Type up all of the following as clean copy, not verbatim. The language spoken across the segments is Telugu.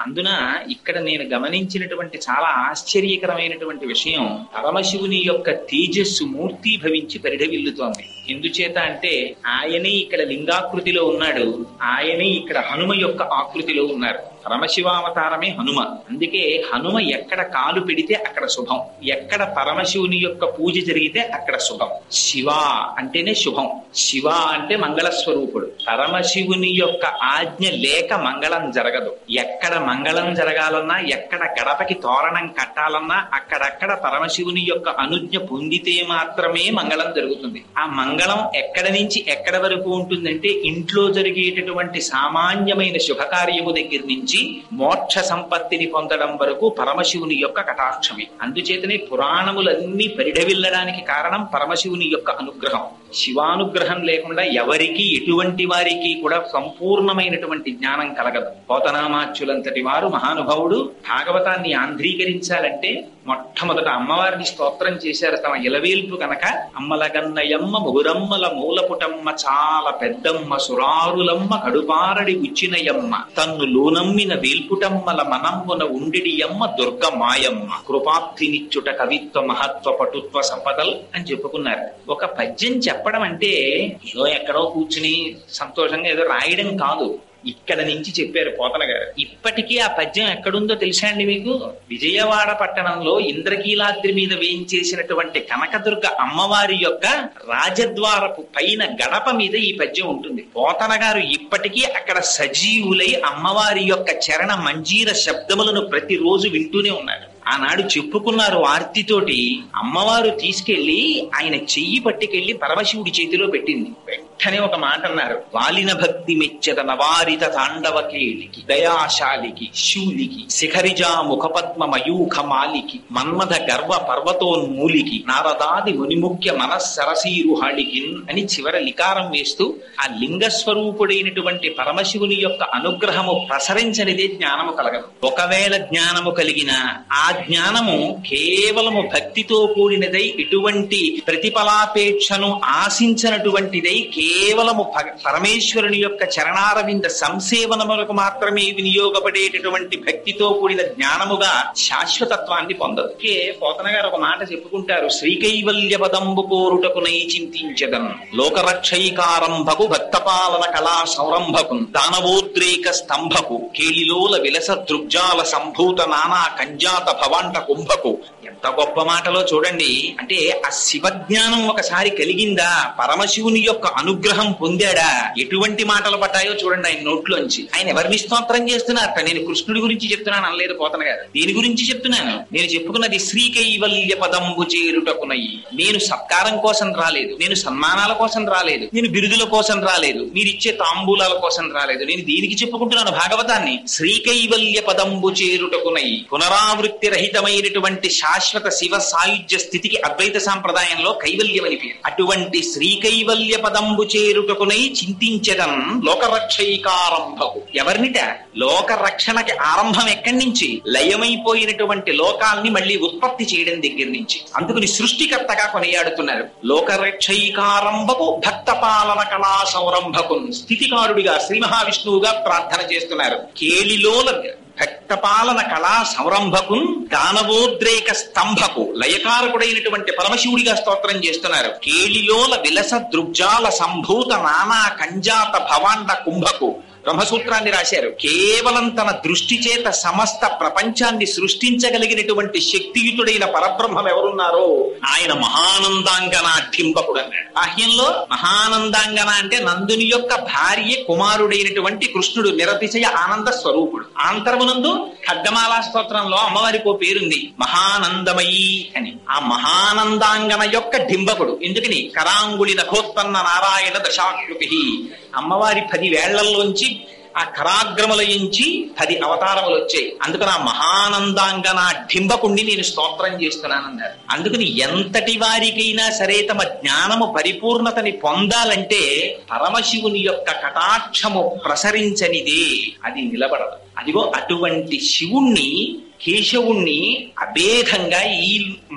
అందున ఇక్కడ నేను గమనించినటువంటి చాలా ఆశ్చర్యకరమైనటువంటి విషయం, పరమశివుని యొక్క తేజస్సు మూర్తీభవించి పరిఢవిల్లుతోంది. ఎందుచేత అంటే ఆయనే ఇక్కడ లింగాకృతిలో ఉన్నాడు, ఆయనే ఇక్కడ హనుమ యొక్క ఆకృతిలో ఉన్నారు. పరమశివావతారమే హనుమ. అందుకే హనుమ ఎక్కడ కాలు పెడితే అక్కడ శుభం, ఎక్కడ పరమశివుని యొక్క పూజ జరిగితే అక్కడ శుభం. శివ అంటేనే శుభం, శివ అంటే మంగళస్వరూపుడు. పరమశివుని యొక్క ఆజ్ఞ లేక మంగళం జరగదు. ఎక్కడ మంగళం జరగాలన్నా, ఎక్కడ గడపకి తోరణం కట్టాలన్నా అక్కడక్కడ పరమశివుని యొక్క అనుజ్ఞ పొందితే మాత్రమే మంగళం జరుగుతుంది. ఆ మంగళం ఎక్కడ నుంచి ఎక్కడ వరకు ఉంటుందంటే ఇంట్లో జరిగేటటువంటి సామాన్యమైన శుభకార్యము దగ్గర నుంచి మోక్ష సంపత్తిని పొందడం వరకు పరమశివుని యొక్క కటాక్షమే. అందుచేతనే పురాణములన్నీ పరిఢవిల్లడానికి కారణం పరమశివుని యొక్క అనుగ్రహం. శివానుగ్రహం లేకుండా ఎవరికి ఎటువంటి వారికి కూడా సంపూర్ణమైనటువంటి జ్ఞానం కలగదు. పోతనామాచ్యులంతటి వారు మహానుభావుడు భాగవతాన్ని ఆంధ్రీకరించాలంటే మొట్టమొదట అమ్మవారిని స్తోత్రం చేశారు. తమ ఇలవేల్పు కనుక అమ్మలగన్నయమ్మ ముగురమ్మల మూలపుటమ్మ చాలా పెద్దమ్మ సురారులమ్మ కడుపారడి ఉచ్చినయమ్మ తన్ను లోనమ్మిన వేల్పుటమ్మల మనమ్మున ఉండిడియమ్మ దుర్గ మాయమ్మ కృపాప్తినిచ్చుట కవిత్వ మహత్వ పటుత్వ సంపదల్ అని చెప్పుకున్నారు. ఒక పద్యం చెప్పడం అంటే ఏదో ఎక్కడో కూర్చుని సంతోషంగా ఏదో రాయడం కాదు, ఇక్కడ నుంచి చెప్పారు పోతన గారు. ఇప్పటికీ ఆ పద్యం ఎక్కడుందో తెలుసా అండి మీకు? విజయవాడ పట్టణంలో ఇంద్రకీలాద్రి మీద వేయించేసినటువంటి కనకదుర్గ అమ్మవారి యొక్క రాజద్వారపు పైన గడప మీద ఈ పద్యం ఉంటుంది. పోతన గారు ఇప్పటికీ అక్కడ సజీవులై అమ్మవారి యొక్క చరణ మంజీర శబ్దములను ప్రతిరోజు వింటూనే ఉన్నారు. ఆనాడు చెప్పుకున్నారు ఆర్తితోటి. అమ్మవారు తీసుకెళ్లి ఆయన చెయ్యి పట్టుకెళ్లి పరమశివుడి చేతిలో పెట్టింది. వెంటనే ఒక మాట అన్నారు, వాలిన భక్తి మెచ్చద నవారిత తాండవ కేళికి దయాశాలికి శూలికి శిఖరిజా ముఖపద్మ మయూఖ మాలికి మన్మథ గర్వ పర్వతోన్మూలికి నారదాది మునిముఖ్య మనస్సరసీరుహాళికి అని చివర లికారం వేస్తూ ఆ లింగస్వరూపుడైనటువంటి పరమశివుని యొక్క అనుగ్రహము ప్రసరించనిదే జ్ఞానము కలగదు. ఒకవేళ జ్ఞానము కలిగిన ఆ జ్ఞానము కేవలము భక్తితో కూడినదై ఎటువంటి ప్రతిఫలాపేక్షను ఆశించినటువంటిదై కేవలము పరమేశ్వరుని యొక్క చరణారవింద సంసేవనములకు మాత్రమే వినియోగపడేటటువంటి భక్తితో కూడిన జ్ఞానముగా శాశ్వతత్వాన్ని పొందదు. పోతన గారు ఒక మాట చెప్పుకుంటారు, శ్రీకైవల్య పదంబు కోరుటకునై చింతించదన్ లోకరక్షైకారంభకు భక్తపాలన కళా సౌరంభకు దానవోద్రేక స్తంభకు కేళిలోల విలస దృగ్జాల సంభూత నానా కంజాత భవాంట కుంభకు. ఎంత గొప్ప మాటలో చూడండి. అంటే ఆ శివజ్ఞానం ఒకసారి కలిగిందా, పరమశివుని యొక్క అనుగ్రహం పొందాడా, ఎటువంటి మాటలు పడ్డాయో చూడండి ఆయన నోట్లోంచి. ఆయన ఎవరిని స్తోత్రం చేస్తున్నారట? నేను కృష్ణుడి గురించి చెప్తున్నాను అనలేదు పోతన గారు. దీని గురించి చెప్తున్నాను. నేను చెప్పుకున్నది శ్రీకైవల్య పదంబు చేరుటకునయి. నేను సత్కారం కోసం రాలేదు, నేను సన్మానాల కోసం రాలేదు, నేను బిరుదుల కోసం రాలేదు, మీరిచ్చే తాంబూలాల కోసం రాలేదు. నేను దీనికి చెప్పుకుంటున్నాను భాగవతాన్ని. శ్రీకైవల్య పదంబు చేరుటకునయి పునరావృత్తి రహితమైనటువంటి శాశ్వత శివ సాయుధ్య స్థితికి అద్వైత సాంప్రదాయంలో కైవల్యం అని పేరు. అటువంటి శ్రీకైవల్య పదంబు చేరుటకునై చింతించదన్ లోకరక్షైకారంభకు. ఎవరినిట? లోక రక్షణకి ఆరంభం ఎక్కడి నుంచి? లయమైపోయినటువంటి లోకాల్ని మళ్ళీ ఉత్పత్తి చేయడం దగ్గర నుంచి. అందుకని సృష్టికర్తగా కొనియాడుతున్నారు. లోకరక్షైకారంభకు భక్త పాలన కళా సౌరంభకు స్థితికారుడిగా శ్రీ మహావిష్ణువుగా ప్రార్థన చేస్తున్నారు. కేళిలోల భక్తపాలన కళా సంరంభకు దానవోద్రేక స్తంభకు లయకారకుడైనటువంటి పరమశివుడిగా స్తోత్రం చేస్తున్నారు. కేళిలోల విలస దృగ్జాల సంభూత నానా కంజాత భవాండ కుంభకు బ్రహ్మసూత్రాన్ని రాశారు. కేవలం తన దృష్టి చేత సమస్త ప్రపంచాన్ని సృష్టించగలిగినటువంటి శక్తియుతుడైన పరబ్రహ్మం ఎవరున్నారో ఆయన మహానందాంగనాఢ్యంబకుడు అన్నాడు. బాహ్యంలో మహానందాంగన అంటే నందుని యొక్క భార్య కుమారుడైనటువంటి కృష్ణుడు నిరతిశయ ఆనంద స్వరూపుడు. ఆంతరమునందు ఖడ్గమాలా స్తోత్రంలో అమ్మవారికి ఓ పేరుంది మహానందమయీ అని. ఆ మహానందాంగన యొక్క డింబకుడు. ఎందుకని? కరాంగుళి నఖోత్పన్న నారాయణ దశాకృతి. అమ్మవారి 10 వేళ్లలోంచి ఆ కరాగ్రములయించి 10 అవతారములు వచ్చాయి. అందుకని ఆ మహానందాంగన డింబకుండి నేను స్తోత్రం చేస్తున్నానన్నారు. అందుకని ఎంతటి వారికైనా సరే తమ జ్ఞానము పరిపూర్ణతని పొందాలంటే పరమశివుని యొక్క కటాక్షము ప్రసరించనిదే అది నిలబడదు. అదిగో అటువంటి శివుణ్ణి కేశవుణ్ణి అభేదంగా ఈ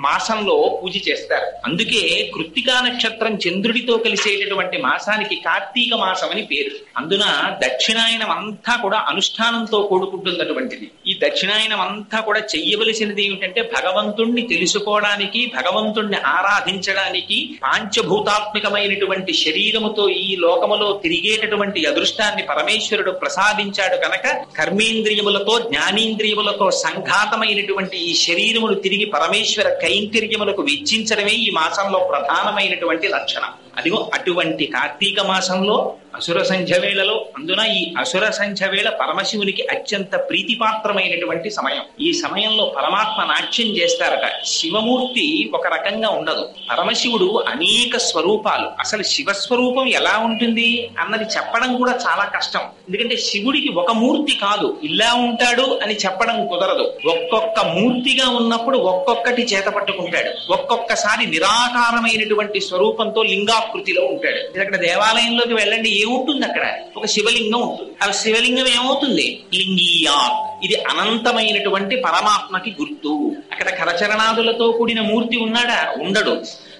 మాసంలో పూజ చేస్తారు. అందుకే కృత్తికా నక్షత్రం చంద్రుడితో కలిసేటటువంటి మాసానికి కార్తీక మాసం అని పేరు. అందున దక్షిణాయనం అంతా కూడా అనుష్ఠానంతో కూడుకుంటున్నటువంటిది. ఈ దక్షిణాయనం అంతా కూడా చెయ్యవలసినది ఏమిటంటే భగవంతుణ్ణి తెలుసుకోవడానికి, భగవంతుణ్ణి ఆరాధించడానికి, పాంచభూతాత్మకమైనటువంటి శరీరముతో ఈ లోకములో తిరిగేటటువంటి అదృష్టాన్ని పరమేశ్వరుడు ప్రసాదించాడు కనుక కర్మేంద్రియములతో జ్ఞానేంద్రియములతో సంఘాతమైనటువంటి ఈ శరీరమును తిరిగి పరమేశ్వర కైంకర్యములకు వెచ్చించడమే ఈ మాసంలో ప్రధానమైనటువంటి లక్షణం. అదిగో అటువంటి కార్తీక మాసంలో అసుర సంధ్య వేళలో, అందున ఈ అసుర సంధ్య వేళ పరమశివునికి అత్యంత ప్రీతిపాత్రమైనటువంటి సమయం. ఈ సమయంలో పరమాత్మ నాట్యం చేస్తారట. శివమూర్తి ఒక రకంగా ఉండదు, పరమశివుడు అనేక స్వరూపాలు. అసలు శివస్వరూపం ఎలా ఉంటుంది అన్నది చెప్పడం కూడా చాలా కష్టం. ఎందుకంటే శివుడికి ఒక మూర్తి కాదు, ఇలా ఉంటాడు అని చెప్పడం కుదరదు. ఒక్కొక్క మూర్తిగా ఉన్నప్పుడు ఒక్కొక్కటి చేత పట్టుకుంటాడు. ఒక్కొక్కసారి నిరాకారమైనటువంటి స్వరూపంతో లింగాకృతిలో ఉంటాడు. అక్కడ దేవాలయంలోకి వెళ్ళండి, ఏముంటుంది అక్కడ? ఒక శివలింగం ఉంటుంది. ఆ శివలింగం ఏమవుతుంది? లింగియా. ఇది అనంతమైనటువంటి పరమాత్మకి గుర్తు. అక్కడ కరచరణాదులతో కూడిన మూర్తి ఉన్నాడా? ఉండడు.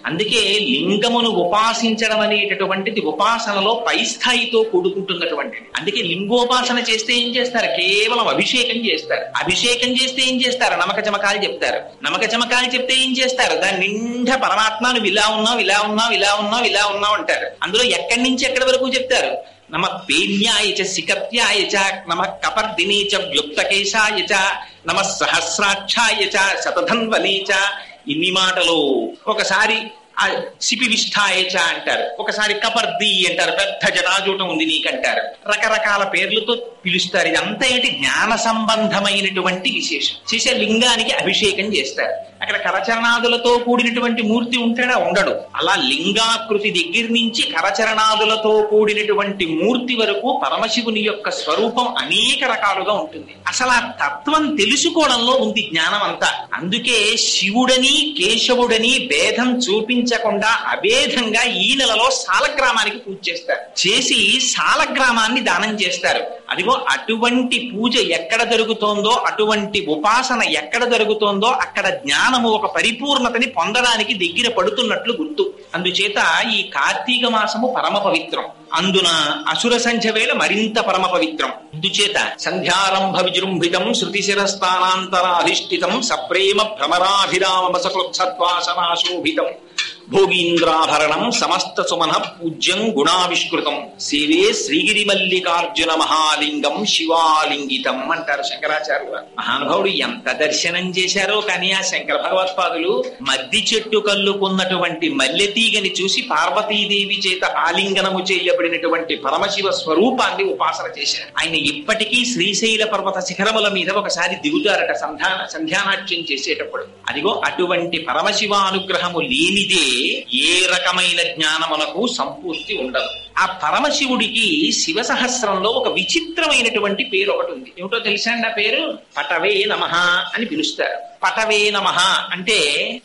అందుకే లింగమును ఉపాసించడం అనేటటువంటిది ఉపాసనలో పై స్థాయితో కూడుకుంటున్నటువంటిది. అందుకే లింగోపాసన చేస్తే ఏం చేస్తారు? కేవలం అభిషేకం చేస్తారు. అభిషేకం చేస్తే ఏం చేస్తారు? నమక చమకాలు చెప్తారు. నమక చమకాలు చెప్తే ఏం చేస్తారు? దాని నిండా పరమాత్మ నువ్వు ఇలా ఉన్నావు, ఇలా ఉన్నావు, ఇలా ఉన్నావు, ఇలా ఉన్నావు అంటారు. అందులో ఎక్కడి నుంచి ఎక్కడి వరకు చెప్తారు? నమ పేన్యాయ చ సికత్యాయ చ, నమ కపర్దినే చ వ్యుక్తకేశాయ చ, నమ సహస్రాక్షాయ చ శతధన్వనే చ. ఇన్ని మాటలు. ఒకసారి శిపివిష్ఠాయచ అంటారు, ఒకసారి కపర్ది అంటారు, పెద్ద జటాజూటం ఉంది నీకంటారు. రకరకాల పేర్లతో పిలుస్తారు. ఇదంతా ఏంటి? జ్ఞాన సంబంధమైనటువంటి విశేషం. చేసే లింగానికి అభిషేకం చేస్తారు. అక్కడ కరచరణాదులతో కూడినటువంటి మూర్తి ఉంటాడా? ఉండడు. అలా లింగాకృతి దగ్గర నుంచి కరచరణాదులతో కూడినటువంటి మూర్తి వరకు పరమశివుని యొక్క స్వరూపం అనేక రకాలుగా ఉంటుంది. అసలు ఆ తత్వం తెలుసుకోవడంలో ఉంది జ్ఞానం అంతా. అందుకే శివుడని కేశవుడని భేదం చూపించకుండా అభేదంగా ఈ నెలలో సాలగ్రామానికి పూజ చేస్తారు. చేసి సాలగ్రామాన్ని దానం చేస్తారు. అదిగో అటువంటి పూజ ఎక్కడ జరుగుతోందో, అటువంటి ఉపాసన ఎక్కడ జరుగుతోందో అక్కడ జ్ఞానము ఒక పరిపూర్ణతని పొందడానికి దగ్గర పడుతున్నట్లు గుర్తు. అందుచేత ఈ కార్తీక మాసము పరమ పవిత్రం. అందున అసుర సంధ్య వేళ మరింత పరమ పవిత్రం. అందుచేత సంధ్యారంభ విజృంభితం శృతిశిరస్థానాంతరాధిష్ఠితం సప్రేమ భ్రమరాభిరామసకృత్సద్వాసనాశోభితం భోగీంద్రాభరణం సమస్త సుమన పూజ్యం గుణావిష్కృతం సేవే శ్రీగిరి మల్లికార్జున మహాలింగం శివాలింగితం అంటారు శంకరాచార్యులు. మహానుభావుడు ఎంత దర్శనం చేశారో కానీ ఆ శంకర భగవత్పాదులు మద్ది చెట్టు కల్లుకున్నటువంటి మల్లెతీగని చూసి పార్వతీదేవి చేత ఆలింగనము చేయబడినటువంటి పరమశివ స్వరూపాన్ని ఉపాసన చేశారు. ఆయన ఇప్పటికీ శ్రీశైల పర్వత శిఖరముల మీద ఒకసారి దిగుతారట సంధ్యానాట్యం చేసేటప్పుడు. అదిగో అటువంటి పరమశివానుగ్రహము లేనిదే ఏ రకమైన జ్ఞానమునకు సంపూర్తి ఉండదు. ఆ పరమశివుడికి శివ సహస్రంలో ఒక విచిత్రమైనటువంటి పేరు ఒకటి ఉంది. ఏమిటో తెలుసా అండి? ఆ పేరు పటవే నమః అని పిలుస్తారు. పటవే నమః అంటే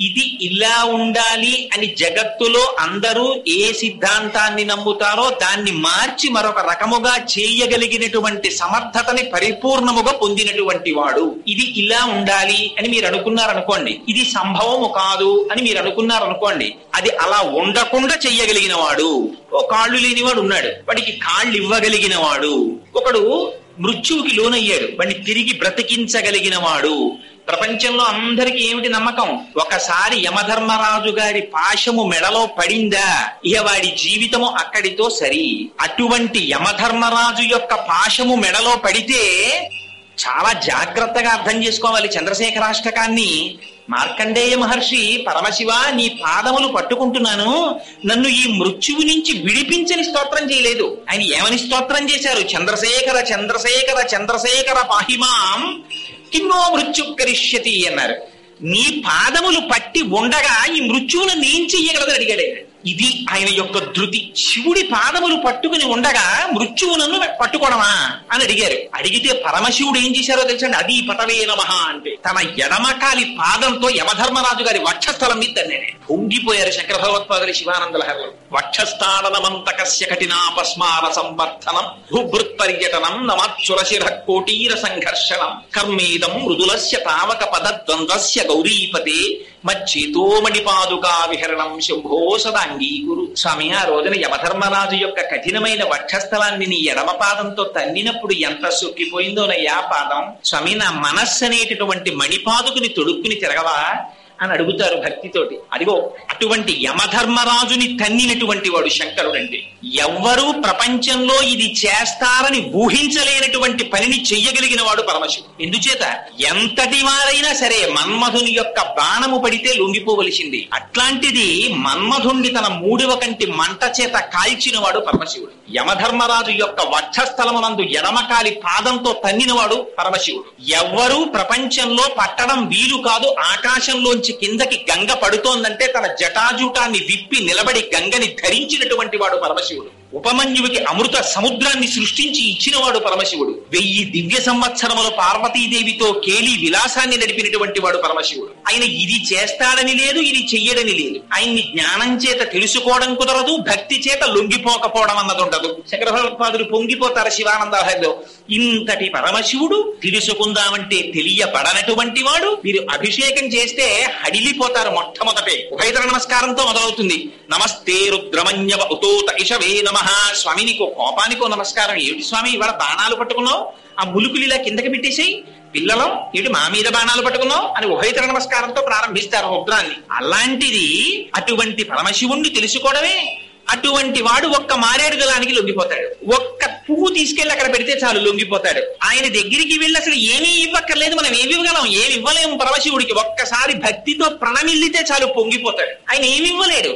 ఇది ఇలా ఉండాలి అని జగత్తులో అందరూ ఏ సిద్ధాంతాన్ని నమ్ముతారో దాన్ని మార్చి మరొక రకముగా చేయగలిగినటువంటి సమర్థతని పరిపూర్ణముగా పొందినటువంటి వాడు. ఇది ఇలా ఉండాలి అని మీరు అనుకున్నారనుకోండి, ఇది సంభవము కాదు అని మీరు అనుకున్నారనుకోండి, అది అలా ఉండకుండా చెయ్యగలిగిన వాడు. ఓ కాళ్ళు లేనివాడు ఉన్నాడు, వాడికి కాళ్ళు ఇవ్వగలిగిన వాడు. ఒకడు మృత్యువుకి లోనయ్యాడు, వాడిని తిరిగి బ్రతికించగలిగిన వాడు. ప్రపంచంలో అందరికీ ఏమిటి నమ్మకం? ఒకసారి యమధర్మరాజు గారి పాశము మెడలో పడిందా ఇక వాడి జీవితము అక్కడితో సరి. అటువంటి యమధర్మరాజు యొక్క పాశము మెడలో పడితే చాలా జాగ్రత్తగా అర్థం చేసుకోవాలి చంద్రశేఖరాష్టకాన్ని. మార్కండేయ మహర్షి పరమశివ నీ పాదములు పట్టుకుంటున్నాను, నన్ను ఈ మృత్యువు నుంచి విడిపించని స్తోత్రం చేయలేదు. ఆయన ఏమని స్తోత్రం చేశారు? చంద్రశేఖర చంద్రశేఖర చంద్రశేఖర పాహిమాం కిన్నో మృత్యు కరిష్యతి అన్నారు. నీ పాదములు పట్టి ఉండగా ఈ మృత్యువును నేను చెయ్యగలదని అడిగాడు. ఇది ఆయన యొక్క ధృతి. శివుడి పాదములు పట్టుకుని ఉండగా మృత్యువులను పట్టుకోవడమా అని అడిగారు. అడిగితే పరమశివుడు ఏం చేశారో తెలుసండి? అది పటవే నమః అంటే తన ఎడమకాలి పాదంతో యమధర్మరాజు గారి వక్షస్థలం మీద తన్నాడు. పొంగిపోయారు శంకర భగవత్పాదులు శివానంద లహరులు. వక్షస్థానమంతకస్య కఠినాపస్మార సంవర్ధనం భూభృత్పర్యటనం నమాచురశిర కోటీర సంఘర్షణం కర్మేదం మృదులస్య తావక పదద్వంద్వస్య గౌరీపతే మచ్చితోమణి పాదుకా విహరణం శంభో సదాంగీకురు. స్వామి, ఆ రోజున యమధర్మరాజు యొక్క కఠినమైన వక్షస్థలాన్ని నీ ఎడమ పాదంతో తన్నినప్పుడు ఎంత సొక్కిపోయిందోనయ్యా పాదం. స్వామి, నా మనస్సు అనేటటువంటి మణిపాదుకుని తొడుక్కుని తిరగవా అని అడుగుతారు భక్తితోటి. అదిగో అటువంటి యమధర్మరాజుని తన్నినటువంటి వాడు శంకరుడంటే. ఎవ్వరూ ప్రపంచంలో ఇది చేస్తారని ఊహించలేనటువంటి పనిని చెయ్యగలిగిన వాడు పరమశివుడు. ఎందుచేత ఎంతటి వారైనా సరే మన్మధుని యొక్క బాణము పడితే లొంగిపోవలసింది. అట్లాంటిది మన్మధుణ్ణి తన మూడవ కంటి మంట చేత కాల్చిన వాడు పరమశివుడు. యమధర్మరాజు యొక్క వక్షస్థలమునందు ఎడమకాలి పాదంతో తన్నినవాడు పరమశివుడు. ఎవ్వరూ ప్రపంచంలో పట్టడం వీలు కాదు. ఆకాశంలోంచి కిందకి గంగ పడుతోందంటే తన జటాజూటాన్ని విప్పి నిలబడి గంగని ధరించినటువంటి వాడు పరమశివుడు. ఉపమన్యుడికి అమృత సముద్రాన్ని సృష్టించి ఇచ్చినవాడు పరమశివుడు. 1000 దివ్య సంవత్సరములు పార్వతీదేవితో కేలి విలాసాన్ని నడిపినటువంటి వాడు పరమశివుడు. ఆయన ఇది చేస్తాడని లేదు, ఇది చెయ్యడని లేదు. ఆయన్ని జ్ఞానం చేత తెలుసుకోవడం కుదరదు, భక్తి చేత లొంగిపోకపోవడం అన్నది ఉండదు. శంకర భగవత్పాదులు పొంగిపోతారు శివానందలో. ఇంతటి పరమశివుడు తెలుసుకుందామంటే తెలియబడనటువంటి వాడు. మీరు అభిషేకం చేస్తే హడిలిపోతారు. మొట్టమొదటే ఉభయతర నమస్కారంతో మొదలవుతుంది. నమస్తే రుద్రమన్యవ ఉతోత ఇషవే నమః. స్వామి, నీకో కోపానికో నమస్కారం. ఏమిటి స్వామి ఇవాళ బాణాలు పట్టుకున్నావు, ఆ ములుకులు ఇలా కిందకి పెట్టేసేయి, పిల్లలం ఏమిటి మా మీద బాణాలు పట్టుకున్నావు అని ఉభయతర నమస్కారంతో ప్రారంభిస్తారు రుద్రాన్ని. అలాంటిది అటువంటి పరమశివుణ్ణి తెలుసుకోవడమే. అటువంటి వాడు ఒక్క మారేడు దళానికి లొంగిపోతాడు. ఒక్క పువ్వు తీసుకెళ్లి అక్కడ పెడితే చాలు లొంగిపోతాడు. ఆయన దగ్గరికి వెళ్ళి అసలు ఏమీ ఇవ్వక్కర్లేదు. మనం ఏమి ఇవ్వగలం? ఏమి ఇవ్వలేము పరమశివుడికి. ఒక్కసారి భక్తితో ప్రణమిల్లితే చాలు పొంగిపోతాడు. ఆయన ఏమి ఇవ్వలేడు,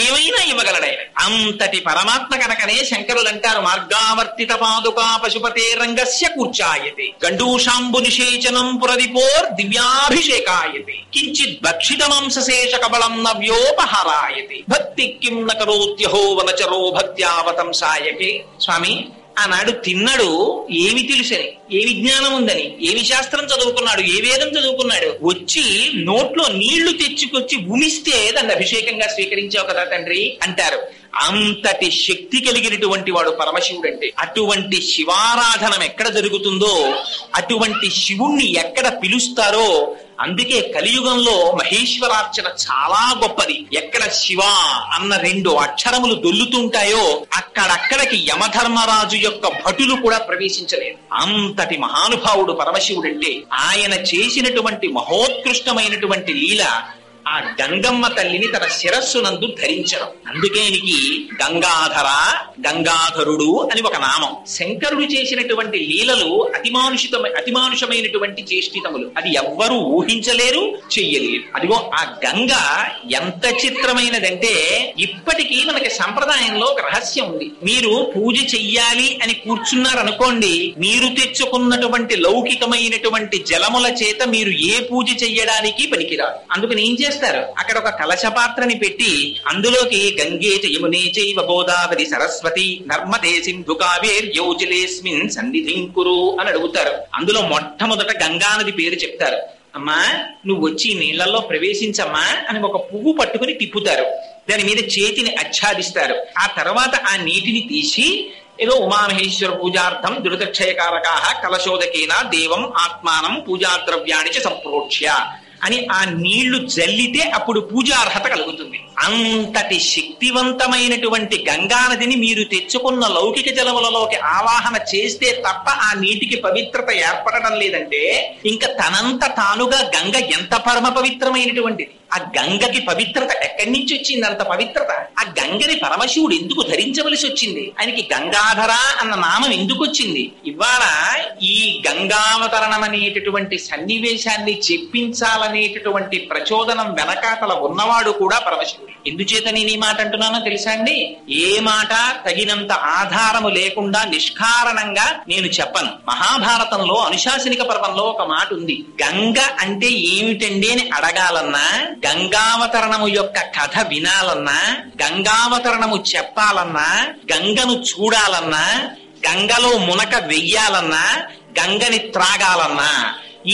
ఏమైనా ఇవ్వగలడు ఆయన. అంతటి పరమాత్మ కనుకనే శంకరులు అంటారు, మార్గావర్తిత పాదుకా పశుపతే రంగస్య కూర్చాయతే గండూషాంబు నిషేచనం పురదిపోర్ దివ్యాభిషేకాయతే కించిత్ భక్షిత మాంసశేష కబళం నవ్యోపహారాయతే భక్తి కిం నకరోత్యహో వనచరో భక్త్యావతంసాయకే. స్వామి, ఆనాడు తిన్నడు ఏమి తెలుసని, ఏ విజ్ఞానం ఉందని, ఏమి శాస్త్రం చదువుకున్నాడు, ఏ వేదం చదువుకున్నాడు. వచ్చి నోట్లో నీళ్లు తెచ్చుకొచ్చి ఉమిస్తే దాన్ని అభిషేకంగా స్వీకరించావు కదా తండ్రి అంటారు. అంతటి శక్తి కలిగినటువంటి వాడు పరమశివుడు అంటే. అటువంటి శివారాధనం ఎక్కడ జరుగుతుందో, అటువంటి శివుణ్ణి ఎక్కడ పిలుస్తారో, అందుకే కలియుగంలో మహేశ్వరార్చన చాలా గొప్పది. ఎక్కడ శివ అన్న 2 అక్షరములు దొల్లుతుంటాయో అక్కడక్కడికి యమధర్మరాజు యొక్క భటులు కూడా ప్రవేశించలేదు. అంతటి మహానుభావుడు పరమశివుడంటే. ఆయన చేసినటువంటి మహోత్కృష్టమైనటువంటి లీల ఆ గంగమ్మ తల్లిని తన శిరస్సునందు ధరించడం. అందుకే ఈయనకి గంగాధరుడు అని ఒక నామం. శంకరుడు చేసినటువంటి లీలలు అతిమానుషమైనటువంటి చేష్టితములు. అది ఎవ్వరూ ఊహించలేరు, చెయ్యలేరు. అదిగో ఆ గంగ ఎంత చిత్రమైనదంటే ఇప్పటికీ మనకి సంప్రదాయంలో ఒక రహస్యం ఉంది. మీరు పూజ చెయ్యాలి అని కూర్చున్నారనుకోండి, మీరు తెచ్చుకున్నటువంటి లౌకికమైనటువంటి జలముల చేత మీరు ఏ పూజ చెయ్యడానికి పనికిరాదు. అందుకని ఏం చేస్తారు, అక్కడ ఒక కలశ పాత్రని పెట్టి అందులోకి గంగే చ యమునే చైవ గోదావరి సరస్వతి నర్మదే సింధు కావేర్యోజలేస్మిన్ సన్నిధిం కురు అని అడుగుతారు. అందులో మొట్టమొదట గంగానది పేరు చెప్తారు. అమ్మా, నువ్వు వచ్చి నీళ్లలో ప్రవేశించమ్మా అని ఒక పువ్వు పట్టుకుని తిప్పుతారు. దాని మీద చేతిని ఆచ్ఛాదిస్తారు. ఆ తర్వాత ఆ నీటిని తీసి ఏదో ఉమామహేశ్వర పూజార్థం దురితక్షయకారకాః కలశోదకేన దేవం ఆత్మానం పూజాద్రవ్యాణి చ సంప్రోక్ష్య అని ఆ నీళ్లు జల్లితే అప్పుడు పూజార్హత కలుగుతుంది. అంతటి శక్తివంతమైనటువంటి గంగానదిని మీరు తెచ్చుకున్న లౌకిక జలములలోకి ఆవాహన చేస్తే తప్ప ఆ నీటికి పవిత్రత ఏర్పడడం లేదంటే ఇంకా తనంత తానుగా గంగ ఎంత పరమ పవిత్రమైనటువంటిది. ఆ గంగకి పవిత్రత ఎక్కడి నుంచి వచ్చింది? అంత పవిత్రత. ఆ గంగని పరమశివుడు ఎందుకు ధరించవలసి వచ్చింది? ఆయనకి గంగాధర అన్న నామం ఎందుకు వచ్చింది? ఇవాళ ఈ గంగావతరణం అనేటటువంటి సన్నివేశాన్ని చెప్పించాలనేటటువంటి ప్రచోదనం వెనకాతల ఉన్నవాడు కూడా పరమశివుడు. ఎందుచేత నేను ఈ మాట అంటున్నానో తెలుసా అండి? ఏ మాట తగినంత ఆధారము లేకుండా నిష్కారణంగా నేను చెప్పను. మహాభారతంలో అనుశాసనిక పర్వంలో ఒక మాట ఉంది. గంగ అంటే ఏమిటండి అని అడగాలన్నా, గంగావతరణము యొక్క కథ వినాలన్నా, గంగావతరణము చెప్పాలన్నా, గంగను చూడాలన్నా, గంగలో మునక వెయ్యాలన్నా, గంగని త్రాగాలన్నా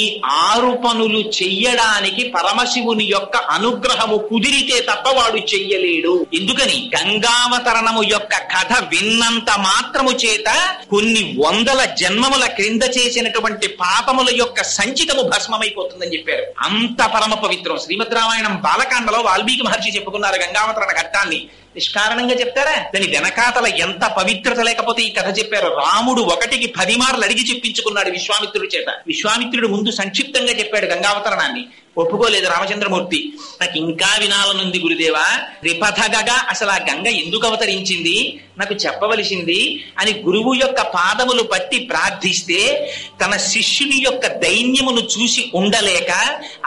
ఈ 6 పనులు చెయ్యడానికి పరమశివుని యొక్క అనుగ్రహము కుదిరితే తప్ప వాడు చెయ్యలేడు. ఎందుకని? గంగావతరణము యొక్క కథ విన్నంత మాత్రము చేత కొన్ని వందల జన్మముల క్రింద చేసినటువంటి పాపముల యొక్క సంచితము భస్మమైపోతుందని చెప్పారు. అంత పరమ పవిత్రం. శ్రీమద్ రామాయణం బాలకాండలో వాల్మీకి మహర్షి చెప్పుకున్నారు గంగావతరణ ఘట్టాన్ని. నిష్కారణంగా చెప్తారా? దాని వెనకాతల ఎంత పవిత్రత లేకపోతే ఈ కథ చెప్పారు. రాముడు 1కి 10 మార్లు అడిగి చెప్పించుకున్నాడు విశ్వామిత్రుడి చేత. విశ్వామిత్రుడు ముందు సంక్షిప్తంగా చెప్పాడు గంగావతరణాన్ని. ఒప్పుకోలేదు రామచంద్రమూర్తి. నాకు ఇంకా వినాలనుంది గురుదేవా, రిపథగగా అసలు ఆ గంగ ఎందుకు అవతరించింది నాకు చెప్పవలసింది అని గురువు యొక్క పాదములు పట్టి ప్రార్థిస్తే తన శిష్యుని యొక్క దైన్యమును చూసి ఉండలేక,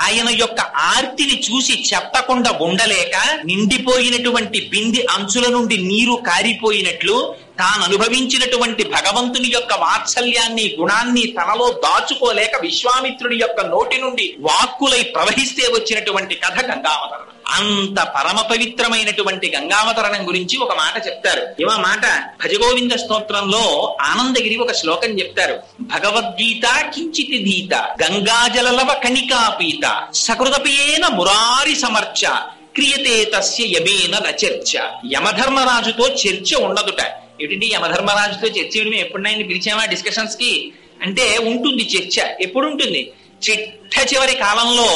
ఆయన యొక్క ఆర్తిని చూసి చెప్పకుండా ఉండలేక, నిండిపోయినటువంటి బింది అంచుల నుండి నీరు కారిపోయినట్లు తాను అనుభవించినటువంటి భగవంతుని యొక్క వాత్సల్యాన్ని గుణాన్ని తనలో దాచుకోలేక విశ్వామిత్రుడి యొక్క నోటి నుండి వాక్కులై ప్రవహిస్తే వచ్చినటువంటి కథ గంగావతరణం. అంత పరమ పవిత్రమైనటువంటి గంగావతరణం గురించి ఒక మాట చెప్తారు. ఏమా మాట? భజగోవింద స్తోత్రంలో ఆనందగిరి ఒక శ్లోకం చెప్తారు. భగవద్గీత కించితి ధీత గంగాజలలవ కణికాపీత సకృతపేన మురారి సమర్చ క్రియతే తస్య యమేన నచర్చ. యమధర్మరాజుతో చర్చ ఉండదుట. ఏమిటి యమధర్మరాజుతో చర్చ? ఎప్పుడైనా పిలిచామా డిస్కషన్స్ కి అంటే? ఉంటుంది చర్చ. ఎప్పుడు ఉంటుంది? చిట్ట చివరి కాలంలో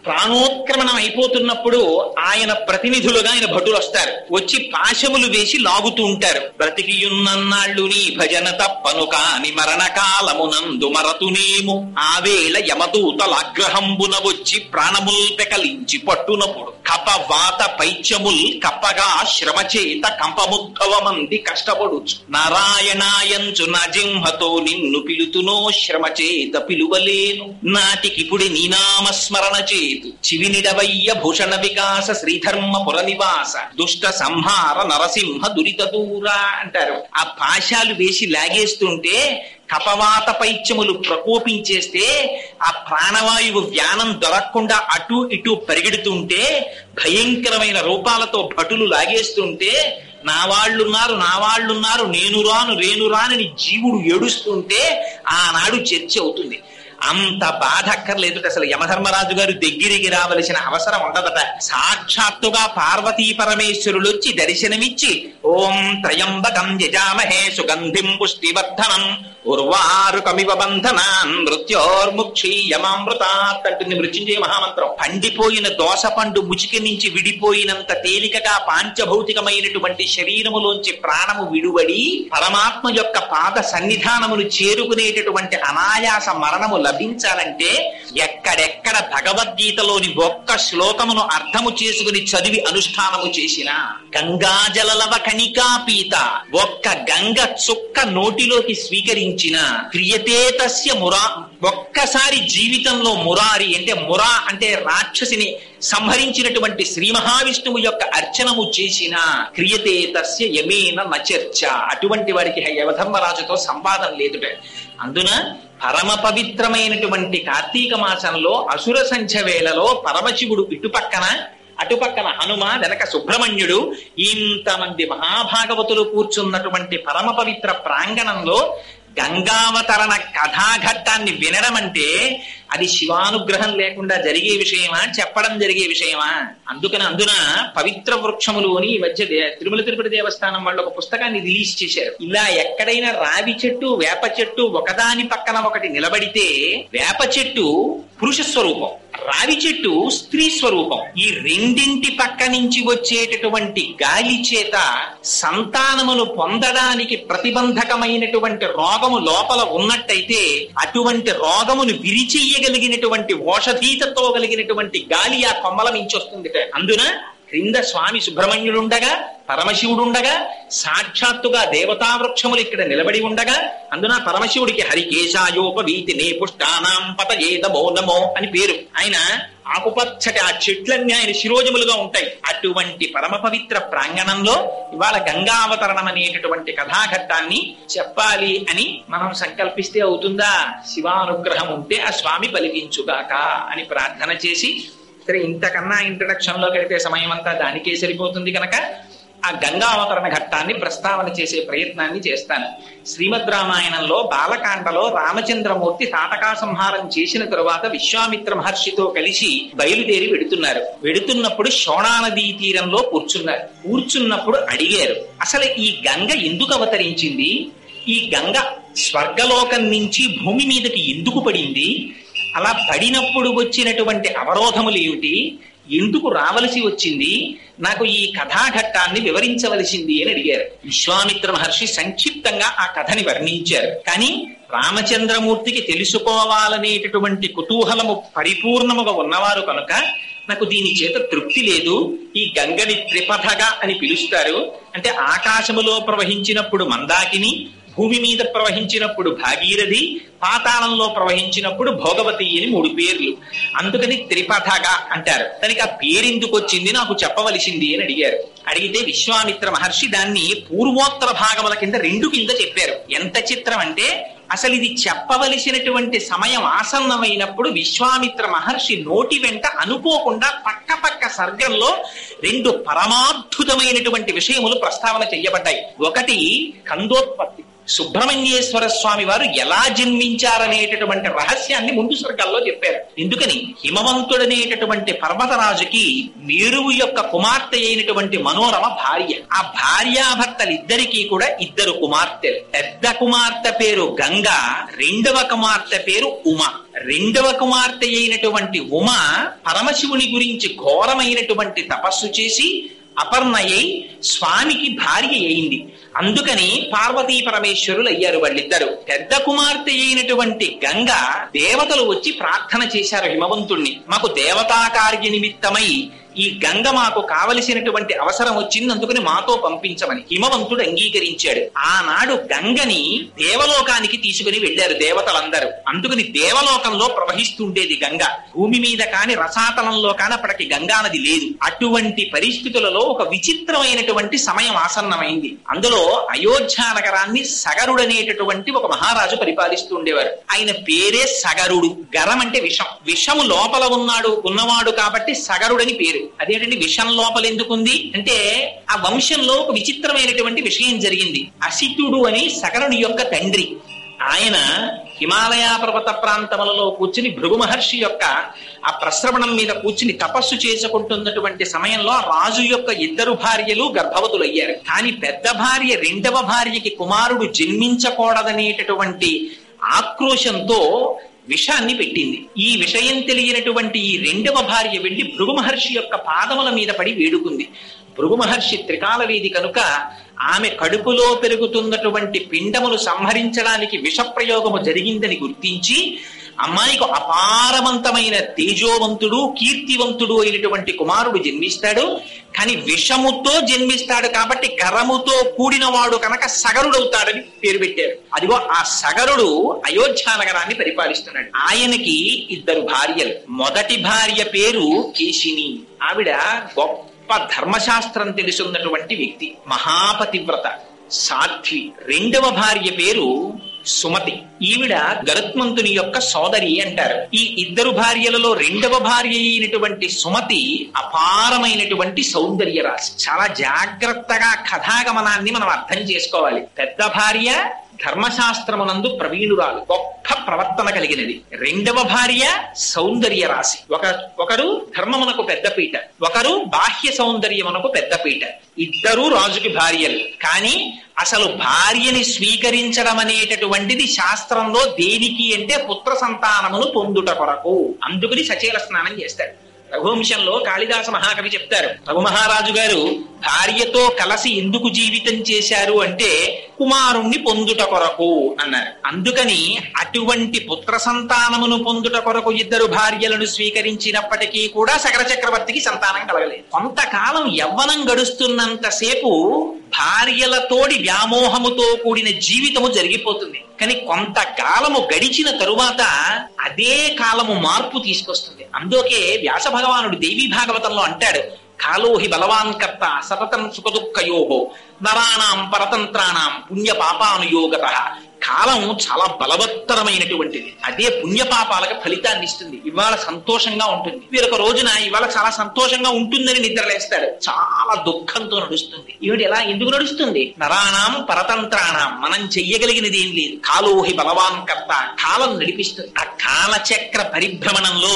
ప్రాణోత్క్రమణం అయిపోతున్నప్పుడు ఆయన ప్రతినిధులుగా ఆయన భటులు వస్తారు. వచ్చి పాశములు వేసి లాగుతూ ఉంటారు. బ్రతికియున్నన్నాళ్ళు నీ భజన తప్పను కాని మరణకాలమునందు మరతునేము ఆవేళ యమదూతలాగ్రహంబున వచ్చి ప్రాణముల్ పెకలించి పట్టునప్పుడు కపవాత పైత్యముల్ కప్పగా శ్రమచేత కంపముద్భవమంది కష్టపడుచు నారాయణాయంచు నా జింహతో నిన్ను పిలుతునో శ్రమచేత పిలువలేను నాటికిపుడి నీనామస్మరణ చేతు చివినిడవయ్య భూషణ వికాస శ్రీధర్మ పుర నివాస దుష్ట సంహార నరసింహ దురిత దూరా అంటారు. ఆ పాశాలు వేసి లాగేస్తుంటే కపవాత పైత్యములు ప్రకోపించేస్తే ఆ ప్రాణవాయువు వ్యానం దొరకకుండా అటు ఇటు పరిగెడుతుంటే భయంకరమైన రూపాలతో భటులు లాగేస్తుంటే నా వాళ్ళున్నారు నేను రానని జీవుడు ఏడుస్తుంటే ఆనాడు చర్చ అవుతుంది. అంత బాధ అక్కర్లేదు. అసలు యమధర్మరాజు గారు దగ్గరికి రావలసిన అవసరం ఉండదట. సాక్షాత్తుగా పార్వతీ పరమేశ్వరులు వచ్చి దర్శనమిచ్చి ఓం త్రయంబకం యజామహే సుగంధిం పుష్టివర్ధనం ఉర్వారుకమివ బంధనాన్ మృత్యోర్ముక్షీయమామృతాత్ అంటుంది మృత్యుంజయ మహామంత్రం. పండిపోయిన దోస పండు ముచిక నుంచి విడిపోయినంత తేలికగా పాంచభౌతికమైనటువంటి శరీరములోంచి ప్రాణము విడువడి పరమాత్మ యొక్క పాద సన్నిధానమును చేరుకునేటటువంటి అనాయాస మరణము లభించాలంటే ఎక్కడెక్కడ భగవద్గీతలోని ఒక్క శ్లోకమును అర్థము చేసుకుని చదివి అనుష్ఠానము చేసిన గంగాజలలవ కణికాపీత ఒక్క గంగ చుక్క నోటిలోకి స్వీకరించిన క్రియతే తస్య మురా ఒక్కసారి జీవితంలో మురారి అంటే మురా అంటే రాక్షసిని సంహరించినటువంటి శ్రీ మహావిష్ణువు యొక్క అర్చనము చేసిన క్రియతే తస్య యమేన నచర్చ. అటువంటి వారికి యమధర్మరాజుతో సంవాదం లేదుట. అందున పరమ పవిత్రమైనటువంటి కార్తీక మాసంలో అసుర సంధ్య వేళలో పరమశివుడు ఇటుపక్కన అటుపక్కన హనుమ వెనక సుబ్రహ్మణ్యుడు ఇంతమంది మహాభాగవతులు కూర్చున్నటువంటి పరమ పవిత్ర ప్రాంగణంలో గంగావతరణ కథాఘట్టాన్ని వినడం అంటే అది శివానుగ్రహం లేకుండా జరిగే విషయమా? చెప్పడం జరిగే విషయమా? అందున పవిత్ర వృక్షములు అని ఈ మధ్య తిరుమల తిరుపతి దేవస్థానం వాళ్ళు ఒక పుస్తకాన్ని రిలీజ్ చేశారు. ఇలా ఎక్కడైనా రావి చెట్టు వేప చెట్టు ఒకదాని పక్కన ఒకటి నిలబడితే వేప చెట్టు పురుష స్వరూపం, రావి చెట్టు స్త్రీ స్వరూపం. ఈ రెండింటి పక్క నుంచి వచ్చేటటువంటి గాలి చేత సంతానమును పొందడానికి ప్రతిబంధకమైనటువంటి రోగము లోపల ఉన్నట్టయితే అటువంటి రోగమును విరిచెయ్యగలిగినటువంటి ఓషధీతతో కలిగినటువంటి గాలి ఆ కొమ్మల నుంచి వస్తుంది. అందున క్రింద స్వామి సుబ్రహ్మణ్యుడుండగా పరమశివుడుండగా సాక్షాత్తుగా దేవతా వృక్షములు ఇక్కడ నిలబడి ఉండగా అందున పరమశివుడికి హరికేశాయోపవీతినే పుష్టానాం పతయే నమో నమో అని పేరు. ఆయన ఆకుపచ్చటి ఆ చెట్లన్నీ ఆయన శిరోజములుగా ఉంటాయి. అటువంటి పరమ పవిత్ర ప్రాంగణంలో ఇవాళ గంగావతరణం అనేటటువంటి కథాఘట్టాన్ని చెప్పాలి అని మనం సంకల్పిస్తే అవుతుందా? శివానుగ్రహం ఉంటే ఆ స్వామి పలికించుగాక అని ప్రార్థన చేసి, సరే ఇంతకన్నా ఇంట్రడక్షన్ లోకి వెళ్తే సమయం అంతా దానికే సరిపోతుంది కనుక ఆ గంగావతరణ ఘట్టాన్ని ప్రస్తావన చేసే ప్రయత్నాన్ని చేస్తాను. శ్రీమద్ రామాయణంలో బాలకాండలో రామచంద్రమూర్తి తాటకా సంహారం చేసిన తరువాత విశ్వామిత్ర మహర్షితో కలిసి బయలుదేరి వెడుతున్నప్పుడు శోణా నదీ తీరంలో కూర్చున్నప్పుడు అడిగారు, అసలు ఈ గంగ ఎందుకు అవతరించింది? ఈ గంగ స్వర్గలోకం నుంచి భూమి మీదకి ఎందుకు పడింది? అలా పడినప్పుడు వచ్చినటువంటి అవరోధములు ఏమిటి? ఎందుకు రావలసి వచ్చింది? నాకు ఈ కథాఘట్టాన్ని వివరించవలసింది అని అడిగారు. విశ్వామిత్ర మహర్షి సంక్షిప్తంగా ఆ కథని వర్ణించారు. కానీ రామచంద్రమూర్తికి తెలుసుకోవాలనేటటువంటి కుతూహలము పరిపూర్ణముగా ఉన్నవారు కనుక నాకు దీని చేత తృప్తి లేదు. ఈ గంగని త్రిపథగా అని పిలుస్తారు. అంటే ఆకాశములో ప్రవహించినప్పుడు మందాకిని, భూమి మీద ప్రవహించినప్పుడు భాగీరథి, పాతాళంలో ప్రవహించినప్పుడు భోగవతి అని 3 పేర్లు. అందుకని త్రిపథగా అంటారు. దానికి ఆ పేరెందుకు వచ్చింది నాకు చెప్పవలసింది అని అడిగారు. అడిగితే విశ్వామిత్ర మహర్షి దాన్ని పూర్వోత్తర భాగముల కింద 2 కింద చెప్పారు. ఎంత చిత్రం అంటే అసలు ఇది చెప్పవలసినటువంటి సమయం ఆసన్నమైనప్పుడు విశ్వామిత్ర మహర్షి నోటి వెంట అనుకోకుండా పక్క సర్గంలో 2 పరమాద్భుతమైనటువంటి విషయములు ప్రస్తావన చెయ్యబడ్డాయి. ఒకటి కందోత్పత్తి, సుబ్రహ్మణ్యేశ్వర స్వామి వారు ఎలా జన్మించారనేటటువంటి రహస్యాన్ని ముందు సర్గల్లో చెప్పారు. ఎందుకని హిమవంతుడనేటటువంటి పర్వతరాజుకి మేరువు యొక్క కుమార్తె అయినటువంటి మనోరమ భార్య. ఆ భార్యాభర్తలిద్దరికీ కూడా 2 కుమార్తెలు. పెద్ద కుమార్తె పేరు గంగ, రెండవ కుమార్తె పేరు ఉమ. రెండవ కుమార్తె అయినటువంటి ఉమ పరమశివుని గురించి ఘోరమైనటువంటి తపస్సు చేసి అపర్ణయ్యి స్వామికి భార్య అయింది. అందుకని పార్వతీ పరమేశ్వరులు అయ్యారు వాళ్ళిద్దరు. పెద్ద కుమార్తె అయినటువంటి గంగ దేవతలు వచ్చి ప్రార్థన చేశారు హిమవంతుణ్ణి, మాకు దేవతా కార్య నిమిత్తమై ఈ గంగ మాకు కావలసినటువంటి అవసరం వచ్చింది, అందుకని మాతో పంపించమని. హిమవంతుడు అంగీకరించాడు. ఆనాడు గంగని దేవలోకానికి తీసుకుని వెళ్లారు దేవతలందరూ. అందుకని దేవలోకంలో ప్రవహిస్తుండేది గంగ. భూమి మీద కాని రసాతలంలో కాని అప్పటికి గంగా నది లేదు. అటువంటి పరిస్థితులలో ఒక విచిత్రమైనటువంటి సమయం ఆసన్నమైంది. అందులో అయోధ్య నగరాన్ని సగరుడనేటటువంటి ఒక మహారాజు పరిపాలిస్తూ ఉండేవారు. ఆయన పేరే సగరుడు. గరం అంటే విషం, విషము లోపల ఉన్నవాడు కాబట్టి సగరుడని పేరు. అదేంటండి విషం లోపల ఎందుకుంది అంటే ఆ వంశంలో ఒక విచిత్రమైనటువంటి విషయం జరిగింది. అసితుడు అని సగరుని యొక్క తండ్రి, ఆయన హిమాలయ పర్వత ప్రాంతములలో కూర్చుని భృగు మహర్షి యొక్క ఆ ప్రశ్రవణం మీద కూర్చుని తపస్సు చేసుకుంటున్నటువంటి సమయంలో రాజు యొక్క 2 భార్యలు గర్భవతులు అయ్యారు. కానీ పెద్ద భార్య రెండవ భార్యకి కుమారుడు జన్మించకూడదనేటటువంటి ఆక్రోశంతో విషాన్ని పెట్టింది. ఈ విషయం తెలియనటువంటి ఈ రెండవ భార్య వెళ్లి భృగు మహర్షి యొక్క పాదముల మీద పడి వేడుకుంది. భృగు మహర్షి త్రికాలవేది కనుక ఆమె కడుపులో పెరుగుతున్నటువంటి పిండములు సంహరించడానికి విష ప్రయోగము జరిగిందని గుర్తించి అమ్మాయికి అపారవంతమైన తేజోవంతుడు కీర్తివంతుడు అయినటువంటి కుమారుడు జన్మిస్తాడు. కానీ విషముతో జన్మిస్తాడు కాబట్టి గరముతో కూడిన వాడు కనుక సగరుడవుతాడని పేరు పెట్టారు. అదిగో ఆ సగరుడు అయోధ్య నగరాన్ని పరిపాలిస్తున్నాడు. ఆయనకి 2 భార్యలు. మొదటి భార్య పేరు కేశిని. ఆవిడ గొప్ప ధర్మశాస్త్రం తెలుసున్నటువంటి వ్యక్తి, మహాపతివ్రత, సాధ్వి. రెండవ భార్య పేరు సుమతి. ఈవిడ గరుత్మంతుని యొక్క సోదరి అంటారు. ఈ 2 భార్యలలో రెండవ భార్య అయినటువంటి సుమతి అపారమైనటువంటి సౌందర్య రాశి. చాలా జాగ్రత్తగా కథాగమనాన్ని మనం అర్థం చేసుకోవాలి. పెద్ద భార్య ధర్మశాస్త్రమునందు ప్రవీణురాలు, గొప్ప ప్రవర్తన కలిగినది. రెండవ భార్య సౌందర్య రాశి. ఒకరు ధర్మమునకు పెద్దపీట, ఒకరు బాహ్య సౌందర్యమునకు పెద్దపీట. 2 రాజుకి భార్యలు. కానీ అసలు భార్యని స్వీకరించడం అనేటటువంటిది శాస్త్రంలో దేనికి అంటే పుత్ర సంతానమును పొందుట కొరకు. అందుకని సచేల స్నానం చేస్తాడు. రఘువంశంలో కాళిదాస మహాకవి చెప్తారు, రఘు మహారాజు గారు భార్యతో కలిసి ఎందుకు జీవితం చేశారు అంటే కుమారుణ్ణి పొందుట కొరకు అన్నారు. అందుకని అటువంటి పుత్ర సంతానమును పొందుట కొరకు 2 భార్యలను స్వీకరించినప్పటికీ కూడా సగర చక్రవర్తికి సంతానం కలగలేదు. కొంతకాలం యవ్వనం గడుస్తున్నంతసేపు భార్యలతోడి వ్యామోహముతో కూడిన జీవితము జరిగిపోతుంది. కానీ కొంతకాలము గడిచిన తరువాత అదే కాలము మార్పు తీసుకొస్తుంది. అందుకే వ్యాస భగవానుడు దేవీ భాగవతంలో అంటాడు, కాలోహి బలవాన్ కర్త సతతం సుఖ దుఃఖయోహో నరాణాం పరతంత్రాణం పుణ్య పాపానుయోగత కాలం చాలా బలవత్తరమైనటువంటిది. అదే పుణ్యపాపాలకు ఫలితాన్ని ఇస్తుంది. ఇవాళ సంతోషంగా ఉంటుంది, వీరొక రోజున ఇవాళ చాలా సంతోషంగా ఉంటుందని నిద్రలేస్తాడు, చాలా దుఃఖంతో నడుస్తుంది. ఏమిటి ఎలా ఎందుకు నడుస్తుంది? నరాణం పరతంత్రాణం, మనం చెయ్యగలిగినది ఏం లేదు. కాలోహి బలవాన్ కర్త, కాలం నడిపిస్తుంది. ఆ కాలచక్ర పరిభ్రమణంలో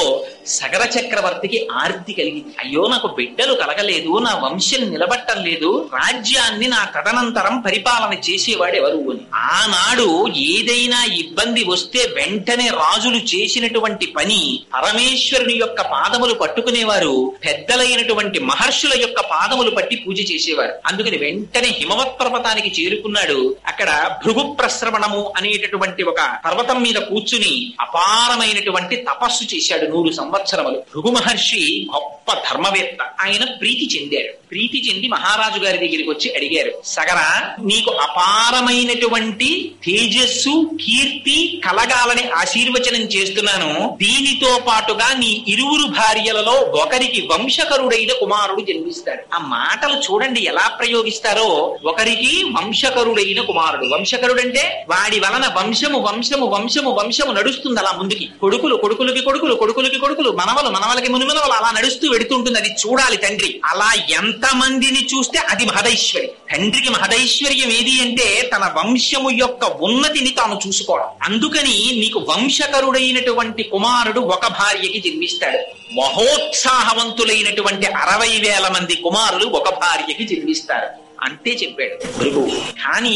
సగర చక్రవర్తికి ఆర్తి కలిగింది. అయ్యో నాకు బిడ్డలు కలగలేదు, నా వంశం నిలబట్టం లేదు, రాజ్యాన్ని నా తదనంతరం పరిపాలన చేసేవాడు ఎవరు అని. ఆనాడు ఏదైనా ఇబ్బంది వస్తే వెంటనే రాజులు చేసినటువంటి పని పరమేశ్వరుని యొక్క పాదములు పట్టుకునేవారు, పెద్దలైనటువంటి మహర్షుల యొక్క పాదములు పట్టి పూజ చేసేవారు. అందుకని వెంటనే హిమవత్ పర్వతానికి చేరుకున్నాడు. అక్కడ భృగు ప్రశ్రవణము అనేటటువంటి ఒక పర్వతం మీద కూర్చుని అపారమైనటువంటి తపస్సు చేశాడు 100 సంవత్సరములు. భృగు మహర్షి గొప్ప ధర్మవేత్త. ఆయన ప్రీతి చెందాడు. ప్రీతి చెంది మహారాజు గారి దగ్గరికి వచ్చి అడిగారు, సగరా నీకు అపారమైనటువంటి తేజస్సు కీర్తి కలగాలని ఆశీర్వచనం చేస్తున్నాను. దీనితో పాటుగా నీ ఇరువురు భార్యలలో ఒకరికి వంశకరుడైన కుమారుడు జన్మిస్తాడు. ఆ మాటలు చూడండి ఎలా ప్రయోగిస్తారో. ఒకరికి వంశకరుడైన కుమారుడు. వంశకరుడంటే వాడి వలన వంశము వంశము వంశము వంశము నడుస్తుంది అలా ముందుకి. కొడుకులు కొడుకులకి కొడుకులు కొడుకులకి కొడుకులు, మనవలు మనవలకి మునిమనవలు, అలా నడుస్తూ వెడుతుంటుంది. అది చూడాలి తండ్రి. అలా ఎంతమందిని చూస్తే అది మహదైశ్వర్యం. తండ్రికి మహదైశ్వర్యం ఏది అంటే తన వంశము యొక్క ఉన్నతిని తాను చూసుకోవడం. అందుకని నీకు వంశకరుడైనటువంటి కుమారుడు ఒక భార్యకి జన్మిస్తాడు. మహోత్సాహవంతులైనటువంటి 60,000 మంది కుమారులు ఒక భార్యకి జన్మిస్తారు. అంతే చెప్పాడు భృగువు. కానీ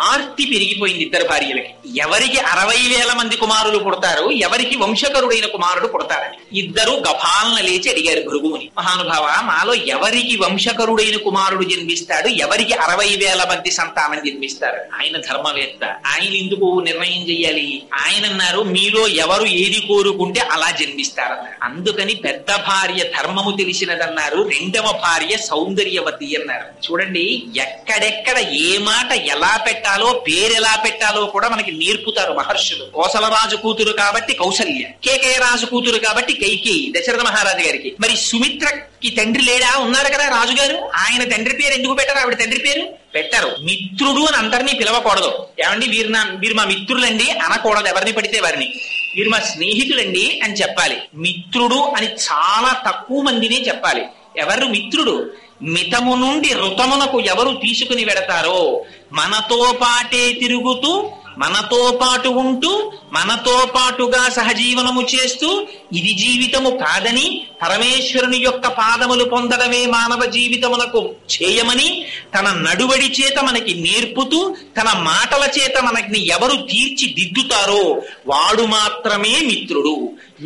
ఆర్తి పెరిగిపోయింది ఇద్దరు భార్యలకి. ఎవరికి 60,000 మంది కుమారులు పుడతారు, ఎవరికి వంశకరుడైన కుమారుడు పుడతారని ఇద్దరు గభాలన లేచి అడిగారు భృగువుని, మహానుభావ మాలో ఎవరికి వంశకరుడైన కుమారుడు జన్మిస్తాడు, ఎవరికి 60,000 మంది సంతానం జన్మిస్తారు? ఆయన ధర్మవేత్త, ఆయన ఎందుకు నిర్ణయం చెయ్యాలి? ఆయన అన్నారు, మీలో ఎవరు ఏది కోరుకుంటే అలా జన్మిస్తారన్నారు. అందుకని పెద్ద భార్య ధర్మము తెలిసినదన్నారు, రెండవ భార్య సౌందర్యవతి అన్నారు. చూడండి, ఎక్కడెక్కడ ఏ మాట ఎలా పెట్టాలో, పేరెలా పెట్టాలో కూడా మనకి నేర్పుతారు మహర్షులు. కోసలరాజు కూతురు కాబట్టి కౌసల్య, కేకయ రాజు కూతురు కాబట్టి కైకేయి దశరథ మహారాజు గారికి. మరి సుమిత్రకి తండ్రి లేడా? ఉన్నారు కదా రాజుగారు, ఆయన తండ్రి పేరు ఎందుకు పెట్టారు? ఆవిడ తండ్రి పేరు పెట్టారు. మిత్రుడు అని అందరినీ పిలవకూడదు. ఏమండి వీరు మా మిత్రులండి అనకూడదు ఎవరిని పడితే వారిని. వీరు మా స్నేహితులండి అని చెప్పాలి. మిత్రుడు అని చాలా తక్కువ మందినే చెప్పాలి. ఎవరు మిత్రుడు? మితము నుండి ఋతమునకు ఎవరు తీసుకుని వెడతారో, మనతో పాటే తిరుగుతూ మనతో పాటు ఉంటూ మనతో పాటుగా సహజీవనము చేస్తూ ఇది జీవితము కాదని పరమేశ్వరుని యొక్క పాదములు పొందడమే మానవ జీవితమునకు చేయమని తన నడువడి చేత మనకి నేర్పుతూ తన మాటల చేత మనకి ఎవరు తీర్చిదిద్దుతారో వాడు మాత్రమే మిత్రుడు,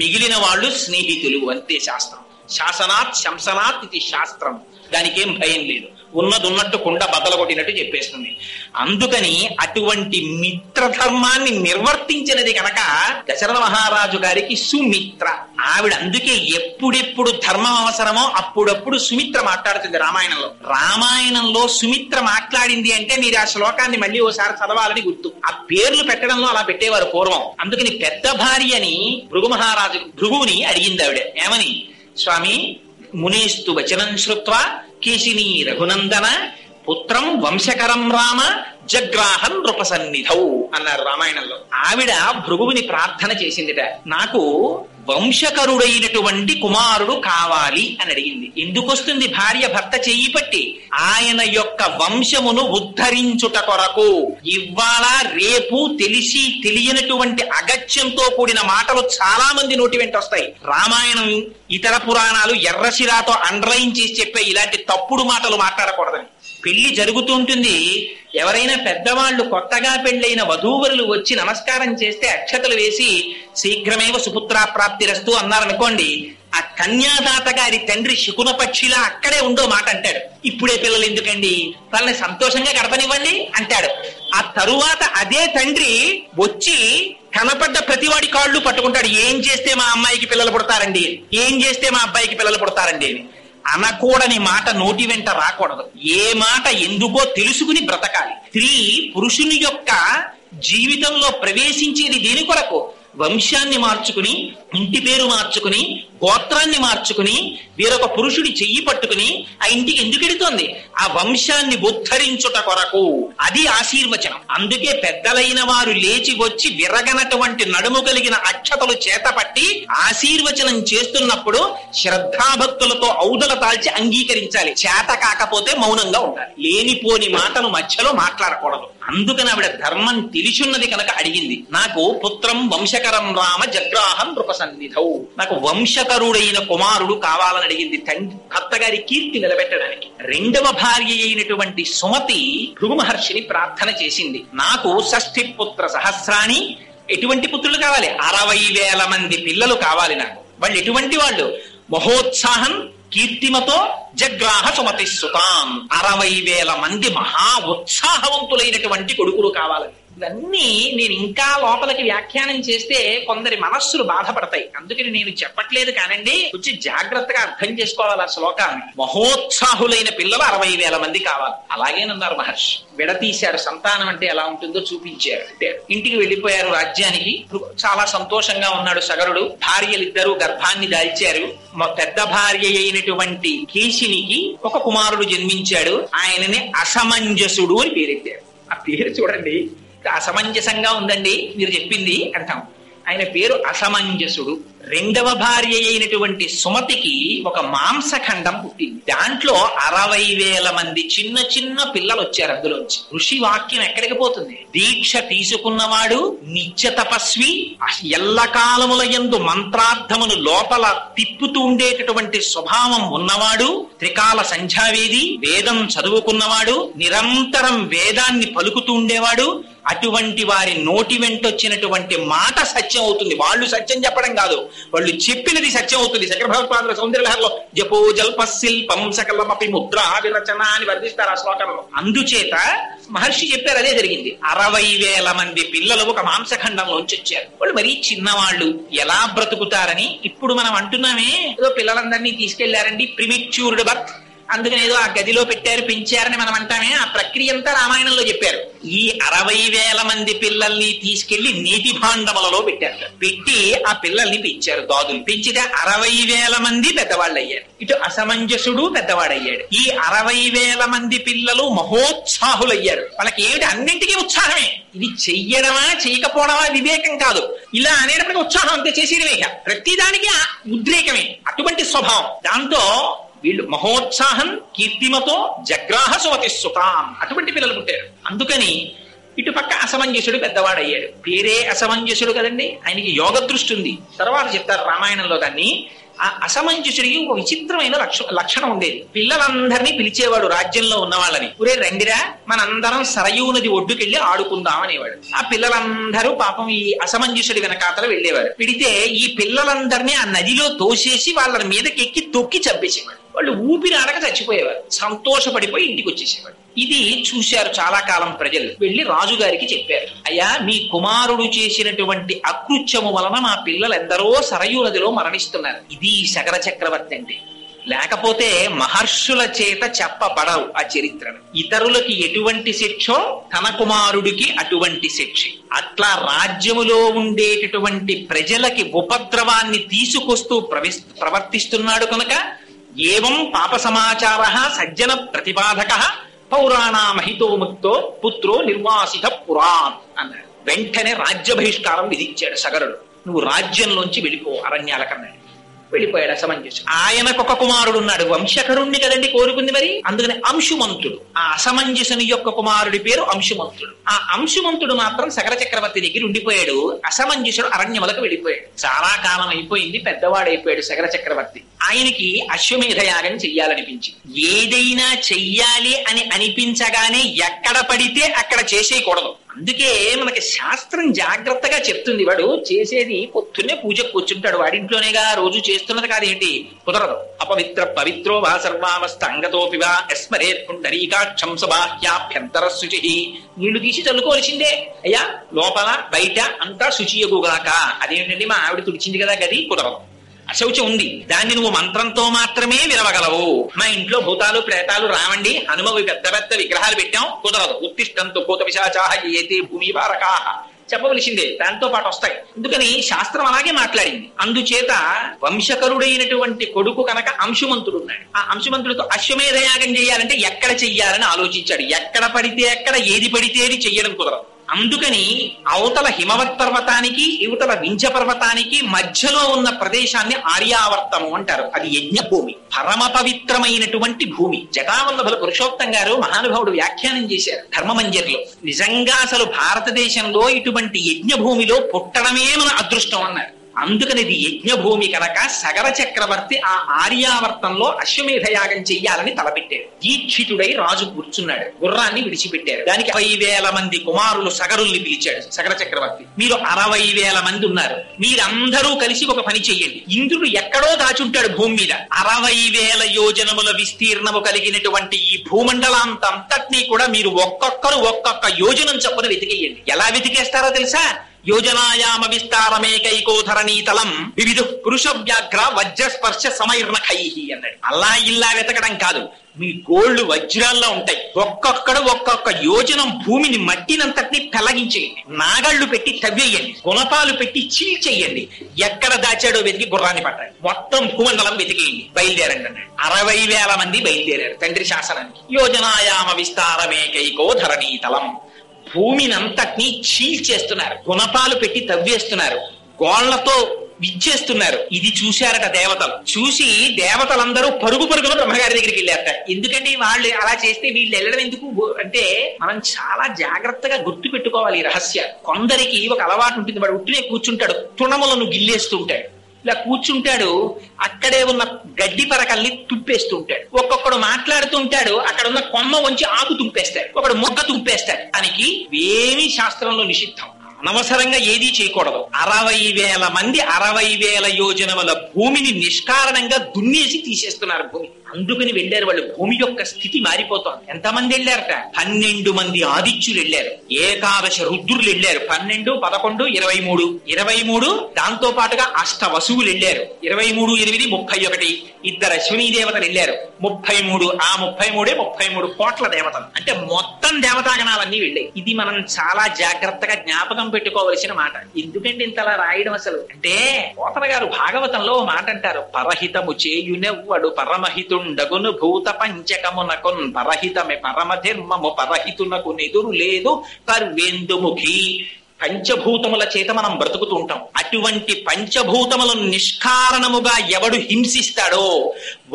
మిగిలిన వాళ్ళు స్నేహితులు. అంతే శాస్త్రం. శాసనాత్ శంసనాత్ ఇది శాస్త్రం. దానికేం భయం లేదు. ఉన్నదున్నట్టు కుండ బద్దలు కొట్టినట్టు చెప్పేస్తుంది. అందుకని అటువంటి మిత్రధర్మాన్ని నిర్వర్తించినది కనుక దశరథ మహారాజు గారికి సుమిత్ర. ఆవిడ అందుకే ఎప్పుడెప్పుడు ధర్మం అవసరమో అప్పుడప్పుడు సుమిత్ర మాట్లాడుతుంది రామాయణంలో. రామాయణంలో సుమిత్ర మాట్లాడింది అంటే మీరు ఆ శ్లోకాన్ని మళ్ళీ ఓసారి చదవాలని గుర్తు. ఆ పేర్లు పెట్టడంలో అలా పెట్టేవారు పూర్వం. అందుకని పెద్ద భార్యని భృగువుని అడిగింది ఆవిడ. ఏమని? స్వామి, మునేస్తు వచనం శ్రుత్వా కేశినీ రఘునందన పుత్రం వంశకరం రామ జగ్రాహం నృపసన్నిధౌ అన్నారు రామాయణంలో. ఆవిడ భృగువుని ప్రార్థన చేసిందిట, నాకు వంశకరుడైనటువంటి కుమారుడు కావాలి అని అడిగింది. ఎందుకు వస్తుంది భార్య భర్త చెయ్యి పట్టి? ఆయన యొక్క వంశమును ఉద్ధరించుట కొరకు. ఇవాళ రేపు తెలిసి తెలియనటువంటి అగత్యంతో కూడిన మాటలు చాలా మంది నోటి వెంట వస్తాయి. రామాయణం ఇతర పురాణాలు ఎర్రశిరాతో అండర్లైన్ చేసి చెప్పే ఇలాంటి తప్పుడు మాటలు మాట్లాడకూడదని. పెళ్లి జరుగుతుంటుంది, ఎవరైనా పెద్దవాళ్లు కొత్తగా పెళ్లైన వధూవరులు వచ్చి నమస్కారం చేస్తే అక్షతలు వేసి శీఘ్రమేవ సుపుత్రాప్రాప్తిరస్తు అన్నారనుకోండి, ఆ కన్యాదాత గారి తండ్రి శకున పక్షిలా అక్కడే ఉండో మాట అంటాడు. ఇప్పుడే పిల్లలు ఎందుకండి, వాళ్ళని సంతోషంగా గడపనివ్వండి అంటాడు. ఆ తరువాత అదే తండ్రి వచ్చి కనపడ్డ ప్రతివాడి కాళ్ళు పట్టుకుంటాడు. ఏం చేస్తే మా అమ్మాయికి పిల్లలు పుడతారండి, ఏం చేస్తే మా అబ్బాయికి పిల్లలు పుడతారండి అని. అనకూడని మాట నోటి వెంట రాకూడదు. ఏ మాట ఎందుకో తెలుసుకుని బ్రతకాలి. స్త్రీ పురుషుని యొక్క జీవితంలో ప్రవేశించేది దేని కొరకు? వంశాన్ని మార్చుకుని, ఇంటి పేరు మార్చుకుని, గోత్రాన్ని మార్చుకుని, వేరొక పురుషుడి చెయ్యి పట్టుకుని ఆ ఇంటికి ఎందుకు ఎడుతోంది? ఆ వంశాన్ని ఉద్ధరించుట కొరకు. అది ఆశీర్వచనం. అందుకే పెద్దలైన వారు లేచి వచ్చి విరగనటువంటి నడుము కలిగిన అక్షతలు చేతపట్టి ఆశీర్వచనం చేస్తున్నప్పుడు శ్రద్ధాభక్తులతో ఔదల తాల్చి అంగీకరించాలి. చేత కాకపోతే మౌనంగా ఉండాలి. లేనిపోని మాటలు మధ్యలో మాట్లాడకూడదు. అందుకని ఆవిడ ధర్మం తెలిసున్నది కనుక అడిగింది. నాకు పుత్రం వంశకరం రామ జగ్రాహం నృపసన్నిధౌ, నాకు వంశకరుడైన కుమారుడు కావాలని అడిగింది. భర్త గారి కీర్తి నిలబెట్టడానికి. రెండవ భార్య అయినటువంటి సుమతి భృగు మహర్షిని ప్రార్థన చేసింది. నాకు షష్ఠి పుత్ర సహస్రాణి, ఎటువంటి పుత్రులు కావాలి? 60,000 మంది పిల్లలు కావాలి నాకు. వాళ్ళు ఎటువంటి వాళ్ళు? మహోత్సాహం కీర్తిమతో జగ్రాహ సుమతి సుతాం, 60,000 మంది మహా ఉత్సాహవంతులైనటువంటి కొడుకులు కావాలని. ఇవన్నీ నేను ఇంకా లోపలికి వ్యాఖ్యానం చేస్తే కొందరి మనస్సులు బాధపడతాయి. అందుకని నేను చెప్పట్లేదు కానండి, కొంచెం జాగ్రత్తగా అర్థం చేసుకోవాలి ఆ శ్లోకాన్ని. మహోత్సాహులైన పిల్లలు 60,000 మంది కావాలి. అలాగేనన్నారు మహర్షి. విడతీశారు. సంతానం అంటే ఎలా ఉంటుందో చూపించారు. అంటే ఇంటికి వెళ్ళిపోయారు రాజ్యానికి. చాలా సంతోషంగా ఉన్నాడు సగరుడు. భార్యలిద్దరూ గర్భాన్ని దాల్చారు. పెద్ద భార్య అయినటువంటి కేశినికి ఒక కుమారుడు జన్మించాడు. ఆయనని అసమంజసుడు అని పేరెట్టారు. ఆ పేరు చూడండి, అసమంజసంగా ఉందండి మీరు చెప్పింది అంటాం. ఆయన పేరు అసమంజసుడు. రెండవ భార్య అయినటువంటి సుమతికి ఒక మాంసఖండం పుట్టింది. దాంట్లో 60,000 మంది చిన్న చిన్న పిల్లలు వచ్చారు. అందులోంచి ఋషి వాక్యం ఎక్కడికి పోతుంది? దీక్ష తీసుకున్నవాడు, నిత్య తపస్వి, ఎల్లకాలముల యందు మంత్రార్థమును లోపల తిప్పుతూ ఉండేటటువంటి స్వభావం ఉన్నవాడు, త్రికాల సంధ్యావేది, వేదం చదువుకున్నవాడు, నిరంతరం వేదాన్ని పలుకుతూ ఉండేవాడు. అటువంటి వారి నోటి వెంటొచ్చినటువంటి మాట సత్యం అవుతుంది. వాళ్ళు సత్యం చెప్పడం కాదు, వాళ్ళు చెప్పినది సత్యం అవుతుంది. శంకర భగవత్పాదుల సౌందర్యలహరిలో జపో జల్ప శిల్పం సకలమపి ముద్రా విరచన అని వర్ణిస్తారు ఆ శ్లోకంలో. అందుచేత మహర్షి చెప్పారు, అదే జరిగింది. 60,000 మంది పిల్లలు ఒక మాంసఖండంలోంచి వచ్చారు. వాళ్ళు మరీ చిన్నవాళ్ళు, ఎలా బ్రతుకుతారని ఇప్పుడు మనం అంటున్నామే, ఏదో పిల్లలందరినీ తీసుకెళ్లారండి ప్రిమిచ్యూర్డ్ బర్త్, అందుకని ఏదో ఆ గదిలో పెట్టారు పెంచారని మనం అంటామే. ఆ ప్రక్రియ అంతా రామాయణంలో చెప్పారు. ఈ 60,000 మంది పిల్లల్ని తీసుకెళ్లి నీటి భాండములలో పెట్టారు. పెట్టి ఆ పిల్లల్ని పెంచారు. దాదులు పెంచితే 60,000 మంది పెద్దవాళ్ళు అయ్యారు. ఇటు అసమంజసుడు పెద్దవాడయ్యాడు. ఈ 60,000 మంది పిల్లలు మహోత్సాహులయ్యారు. వాళ్ళకి ఏమిటి? అన్నింటికీ ఉత్సాహమే. ఇది చెయ్యడమా చేయకపోవడమా వివేకం కాదు. ఇలా అనేటప్పటికీ ఉత్సాహం అంతే, చేసేయడమే. ప్రతిదానికి ఉద్రేకమే, అటువంటి స్వభావం. దాంతో వీళ్ళు మహోత్సాహం కీర్తిమతో జగ్రాహ సుమతి సుతాం, అటువంటి పిల్లలు పుట్టారు. అందుకని ఇటుపక్క అసమంజసుడు పెద్దవాడయ్యాడు. పేరే అసమంజసుడు కదండి, ఆయనకి యోగ దృష్టి ఉంది. తర్వాత చెప్తారు రామాయణంలో దాన్ని. ఆ అసమంజసుడికి ఒక విచిత్రమైన లక్షణం ఉండేది. పిల్లలందరినీ పిలిచేవాడు రాజ్యంలో ఉన్న వాళ్ళని. ఒరే రండిరా, మనందరం సరయూ నది ఒడ్డుకెళ్ళి ఆడుకుందాం అనేవాడు. ఆ పిల్లలందరూ పాపం ఈ అసమంజసుడి వెనకాతల వెళ్ళేవారు. పిడితే ఈ పిల్లలందరినీ ఆ నదిలో తోసేసి వాళ్ళ మీదకెక్కి తొక్కి చంపేసేవాడు. వాళ్ళు ఊపిరి ఆడక చచ్చిపోయేవారు. సంతోషపడిపోయి ఇంటికి వచ్చేసేవాడు. ఇది చూశారు చాలా కాలం ప్రజలు. వెళ్లి రాజుగారికి చెప్పారు, అయ్యా మీ కుమారుడు చేసినటువంటి అకృత్యము వలన మా పిల్లలు ఎందరో సరయూ నదిలో మరణిస్తున్నారు. ఇది శకర చక్రవర్తి అంటే. లేకపోతే మహర్షుల చేత చెప్పబడవు ఆ చరిత్రను. ఇతరులకి ఎటువంటి శిక్షో తన కుమారుడికి అటువంటి శిక్ష. అట్లా రాజ్యములో ఉండేటటువంటి ప్రజలకి ఉపద్రవాన్ని తీసుకొస్తూ ప్రవర్తిస్తున్నాడు కనుక ఏవం పాప సమాచార సజ్జన ప్రతిపాదక పౌరాణామహితో ముక్తో పుత్రో నిర్వాసిత పురాన్ అన్నాడు. వెంటనే రాజ్య బహిష్కారం విధించాడు సగరుడు. నువ్వు రాజ్యంలోంచి వెళ్ళిపో అరణ్యాల కన్నా. వెళ్ళిపోయాడు అసమంజసుడు. ఆయనకొక కుమారుడు ఉన్నాడు, వంశకరుణ్ణి కదండి కోరుకుంది మరి, అందుకని అంశుమంతుడు. ఆ అసమంజసుని యొక్క కుమారుడి పేరు అంశుమంతుడు. ఆ అంశుమంతుడు మాత్రం సగర చక్రవర్తి దగ్గర ఉండిపోయాడు. అసమంజసుడు అరణ్యములకు వెళ్ళిపోయాడు. చాలా కాలం అయిపోయింది, పెద్దవాడైపోయాడు సగర చక్రవర్తి. ఆయనకి అశ్వమేధ యాగం చెయ్యాలనిపించింది. ఏదైనా చెయ్యాలి అని అనిపించగానే ఎక్కడ పడితే అక్కడ చేసేయకూడదు. అందుకే మనకి శాస్త్రం జాగ్రత్తగా చెప్తుంది. వాడు చేసేది పొద్దున్నే పూజకు కూర్చుంటాడు, వాడింట్లోనేగా రోజు చేస్తున్నది కాదేంటి, కుదరదు. అపవిత్ర పవిత్రో వా సర్వావస్థ అంగతోపివా ఎస్మరే పుండరీకాక్షం సబాహ్యాభ్యంతర శుచి. నీళ్లు తీసి చల్లుకోవాల్సిందే. అయ్యా లోపల బయట అంతా శుచియగుగాక. అదేంటండి మా ఆవిడ తుడిచింది కదా గది, కుదరదు. అశౌచం ఉంది, దాన్ని నువ్వు మంత్రంతో మాత్రమే విరవగలవు. మా ఇంట్లో భూతాలు ప్రేతాలు రావండి, హనుమవి పెద్ద పెద్ద విగ్రహాలు పెట్టాం, కుదరదు. ఉత్తిష్టంతో భూత పిశాచాహ ఏతే భూమి భారకాహ చెప్పవలసిందే, దాంతో పాటు వస్తాయి. అందుకని శాస్త్రం అలాగే మాట్లాడింది. అందుచేత వంశకరుడైనటువంటి కొడుకు కనుక అంశుమంతుడు ఉన్నాడు. ఆ అంశుమంతుడితో అశ్వమేధ యాగం చేయాలంటే ఎక్కడ చెయ్యాలని ఆలోచించాడు. ఎక్కడ పడితే ఎక్కడ, ఏది పడితే అది చెయ్యడం కుదరదు. అందుకని అవతల హిమవత్ పర్వతానికి ఇవతల వింధ్య పర్వతానికి మధ్యలో ఉన్న ప్రదేశాన్ని ఆర్యావర్తము అంటారు. అది యజ్ఞ భూమి, పరమ పవిత్రమైనటువంటి భూమి. జటావల్లభుల పురుషోత్తం గారు మహానుభావుడు వ్యాఖ్యానం చేశారు ధర్మమంజరిలో. నిజంగా అసలు భారతదేశంలో ఇటువంటి యజ్ఞ భూమిలో పుట్టడమే మన అదృష్టం అన్నారు. అందుకని ఇది యజ్ఞభూమి కనుక సగర చక్రవర్తి ఆ ఆర్యావర్తంలో అశ్వమేధ యాగం చెయ్యాలని తలపెట్టాడు. దీక్షితుడై రాజు కూర్చున్నాడు. గుర్రాన్ని విడిచిపెట్టారు. దానికి 60,000 మంది కుమారులు సగరుల్ని పిలిచాడు సగర చక్రవర్తి. మీరు 60,000 మంది ఉన్నారు, మీరందరూ కలిసి ఒక పని చెయ్యండి. ఇంద్రుడు ఎక్కడో దాచుంటాడు భూమి మీద. 60,000 యోజనముల విస్తీర్ణము కలిగినటువంటి ఈ భూమండలాంతంతటినీ కూడా మీరు ఒక్కొక్కరు ఒక్కొక్క యోజనం చొప్పున వెతికేయండి. ఎలా వెతికేస్తారో తెలుసా? యోజనాయామ విస్తారమేకైకో ధరణీతలం వివిధ పురుష వ్యాఘ్ర వజ్రస్పర్శ సమైర్నఖై అన్నాడు. అలా ఇలా వెతకడం కాదు, మీ గోళ్లు వజ్రాల్లో ఉంటాయి. ఒక్కొక్కడు ఒక్కొక్క యోజనం భూమిని మట్టినంతటిని పెళ్లగించేయండి. నాగళ్లు పెట్టి తవ్వేయండి, గుణపాలు పెట్టి చీల్చేయండి. ఎక్కడ దాచాడో వెతికి గుర్రాన్ని పట్టాడు. మొత్తం భూమండలం వెతికేయండి, బయలుదేరండి అన్నాడు. 60,000 మంది బయలుదేరారు తండ్రి శాసనానికి. యోజనాయామ విస్తారమేకైకో ధరణీతలం, భూమినంతటినీ చీల్చేస్తున్నారు, గుణపాలు పెట్టి తవ్వేస్తున్నారు, గోళ్లతో విచ్చేస్తున్నారు. ఇది చూశారట దేవతలు. చూసి దేవతలందరూ పరుగు పరుగున బ్రహ్మగారి దగ్గరికి వెళ్ళారట. ఎందుకంటే వాళ్ళు అలా చేస్తే వీళ్ళు వెళ్ళడం ఎందుకు అంటే, మనం చాలా జాగ్రత్తగా గుర్తు పెట్టుకోవాలి ఈ రహస్యాలు. కొందరికి ఒక అలవాటు ఉంటుంది, వాడు ఉట్టినే కూర్చుంటాడు, తృణములను గిల్లేస్తూ ఉంటాడు. ఇలా కూర్చుంటాడు, అక్కడే ఉన్న గడ్డి పరకల్ని తుప్పేస్తూ ఉంటాడు. ఒక్కొక్కడు మాట్లాడుతుంటాడు, అక్కడ ఉన్న కొమ్మ వంచి ఆకు తుంపేస్తాడు, ఒకడు మొగ్గ తుంపేస్తాడు. దానికి ఏమీ శాస్త్రంలో నిషిద్ధం, అనవసరంగా ఏదీ చేయకూడదు. 60,000 మంది 60,000 యోజనముల భూమిని నిష్కారణంగా దున్నేసి తీసేస్తున్నారు భూమి. అందుకని వెళ్ళారు వాళ్ళు. భూమి యొక్క స్థితి మారిపోతోంది. ఎంతమంది వెళ్ళారట? 12 మంది ఆదిత్యులు వెళ్ళారు, 11 రుద్రులు వెళ్ళారు. 12, 11, 23. 23 దాంతో పాటుగా అష్ట వసువులు వెళ్ళారు. 23, 8, 31. 2 అశ్వినీ దేవతలు వెళ్ళారు. 33. ఆ 33 కోట్ల దేవతలు. అంటే మొత్తం దేవతాగణాలన్నీ వెళ్ళాయి. ఇది మనం చాలా జాగ్రత్తగా జ్ఞాపకం పెట్టుకోవలసిన మాట. ఎందుకంటే ఇంతలా రాయడం అసలు అంటే, పోతన గారు భాగవతంలో మాట అంటారు, పరహితము చేయునెవ్వడు పరమహితుండగును భూత పంచకమునకున్ పరహితమే పరమధర్మము పరహితునకు నెదురు లేదు కర్వేందుముఖి. పంచభూతముల చేత మనం బ్రతుకుతూ ఉంటాం. అటువంటి పంచభూతములను నిష్కారణముగా ఎవడు హింసిస్తాడో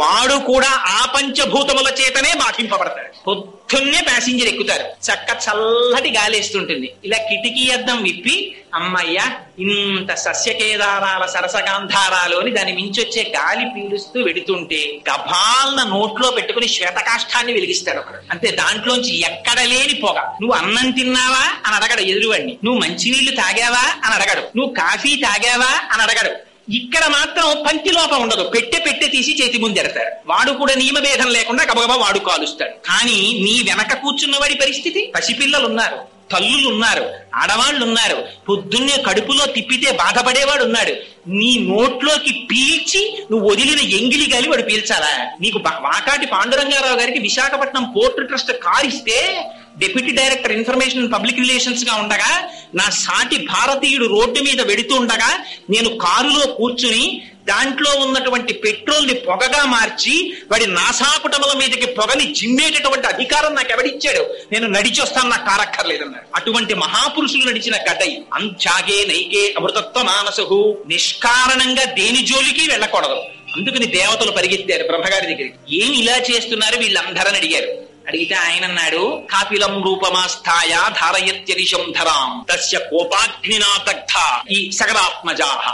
వాడు కూడా ఆ పంచభూతముల చేతనే బాధింపబడతాడు. పొద్దున్నే ప్యాసింజర్ ఎక్కుతారు, చక్క చల్లటి గాలేస్తుంటుంది. ఇలా కిటికీ అద్దం విప్పి, అమ్మయ్య ఇంత సస్యకేదారాల సరసగాంధారాలోని దాని మించొచ్చే గాలి పీలుస్తూ వెడుతుంటే గభాలన నోట్లో పెట్టుకుని శ్వేతకాష్ఠాన్ని వెలిగిస్తాడు ఒకడు. అంతే, దాంట్లోంచి ఎక్కడ లేని పొగ. నువ్వు అన్నం తిన్నావా అని అడగడు ఎదురువాడిని, నువ్వు మంచినీళ్లు తాగావా అని అడగడు, నువ్వు కాఫీ తాగావా అని అడగడు. ఇక్కడ మాత్రం పంక్తి లోపం ఉండదు, పెట్టె తీసి చేతి ముందెడతాడు. వాడు కూడా నియమభేదం లేకుండా గబగబా వాడు కాలుస్తాడు. కానీ నీ వెనక కూర్చున్న వాడి పరిస్థితి, పసిపిల్లలున్నారు, తల్లులున్నారు, ఆడవాళ్లున్నారు, పొద్దున్నే కడుపులో తిప్పితే బాధపడేవాడు ఉన్నాడు. నీ నోట్లోకి పీల్చి నువ్వు వదిలిన ఎంగిలి గాలి వాడు పీల్చాలా? నీకు వాకాటి పాండురంగారావు గారికి విశాఖపట్నం పోర్ట్ ట్రస్ట్ కారు ఇస్తే deputy director information public relations గా ఉండగా, నా సాటి భారతీయుడు రోడ్డు మీద వెడుతూ ఉండగా నేను కారులో కూర్చుని దాంట్లో ఉన్నటువంటి పెట్రోల్ ని పొగగా మార్చి వాడి నాసాపుటముల మీదకి పొగని జిమ్మేటటువంటి అధికారం నాకు ఎవడిచ్చాడు? నేను నడిచి వస్తాను, నాకు కారక్కర్లేదన్నారు. అటువంటి మహాపురుషులు నడిచిన గడ్డై అంచాగే నైకే అమృతత్వ మానసు. నిష్కారణంగా దేని జోలికి వెళ్ళకూడదు. అందుకని దేవతలు పరిగెత్తారు బ్రహ్మగారి దగ్గరికి. ఏమి ఇలా చేస్తున్నారు వీళ్ళందరని అడిగారు. అడిగితే ఆయన అన్నాడు, కాపిలం రూపమాస్థాయ ధారయత్యరిషం ధరాం తస్య కోపాగ్నినా దగ్ధ ఈ సగరాత్మజాహ.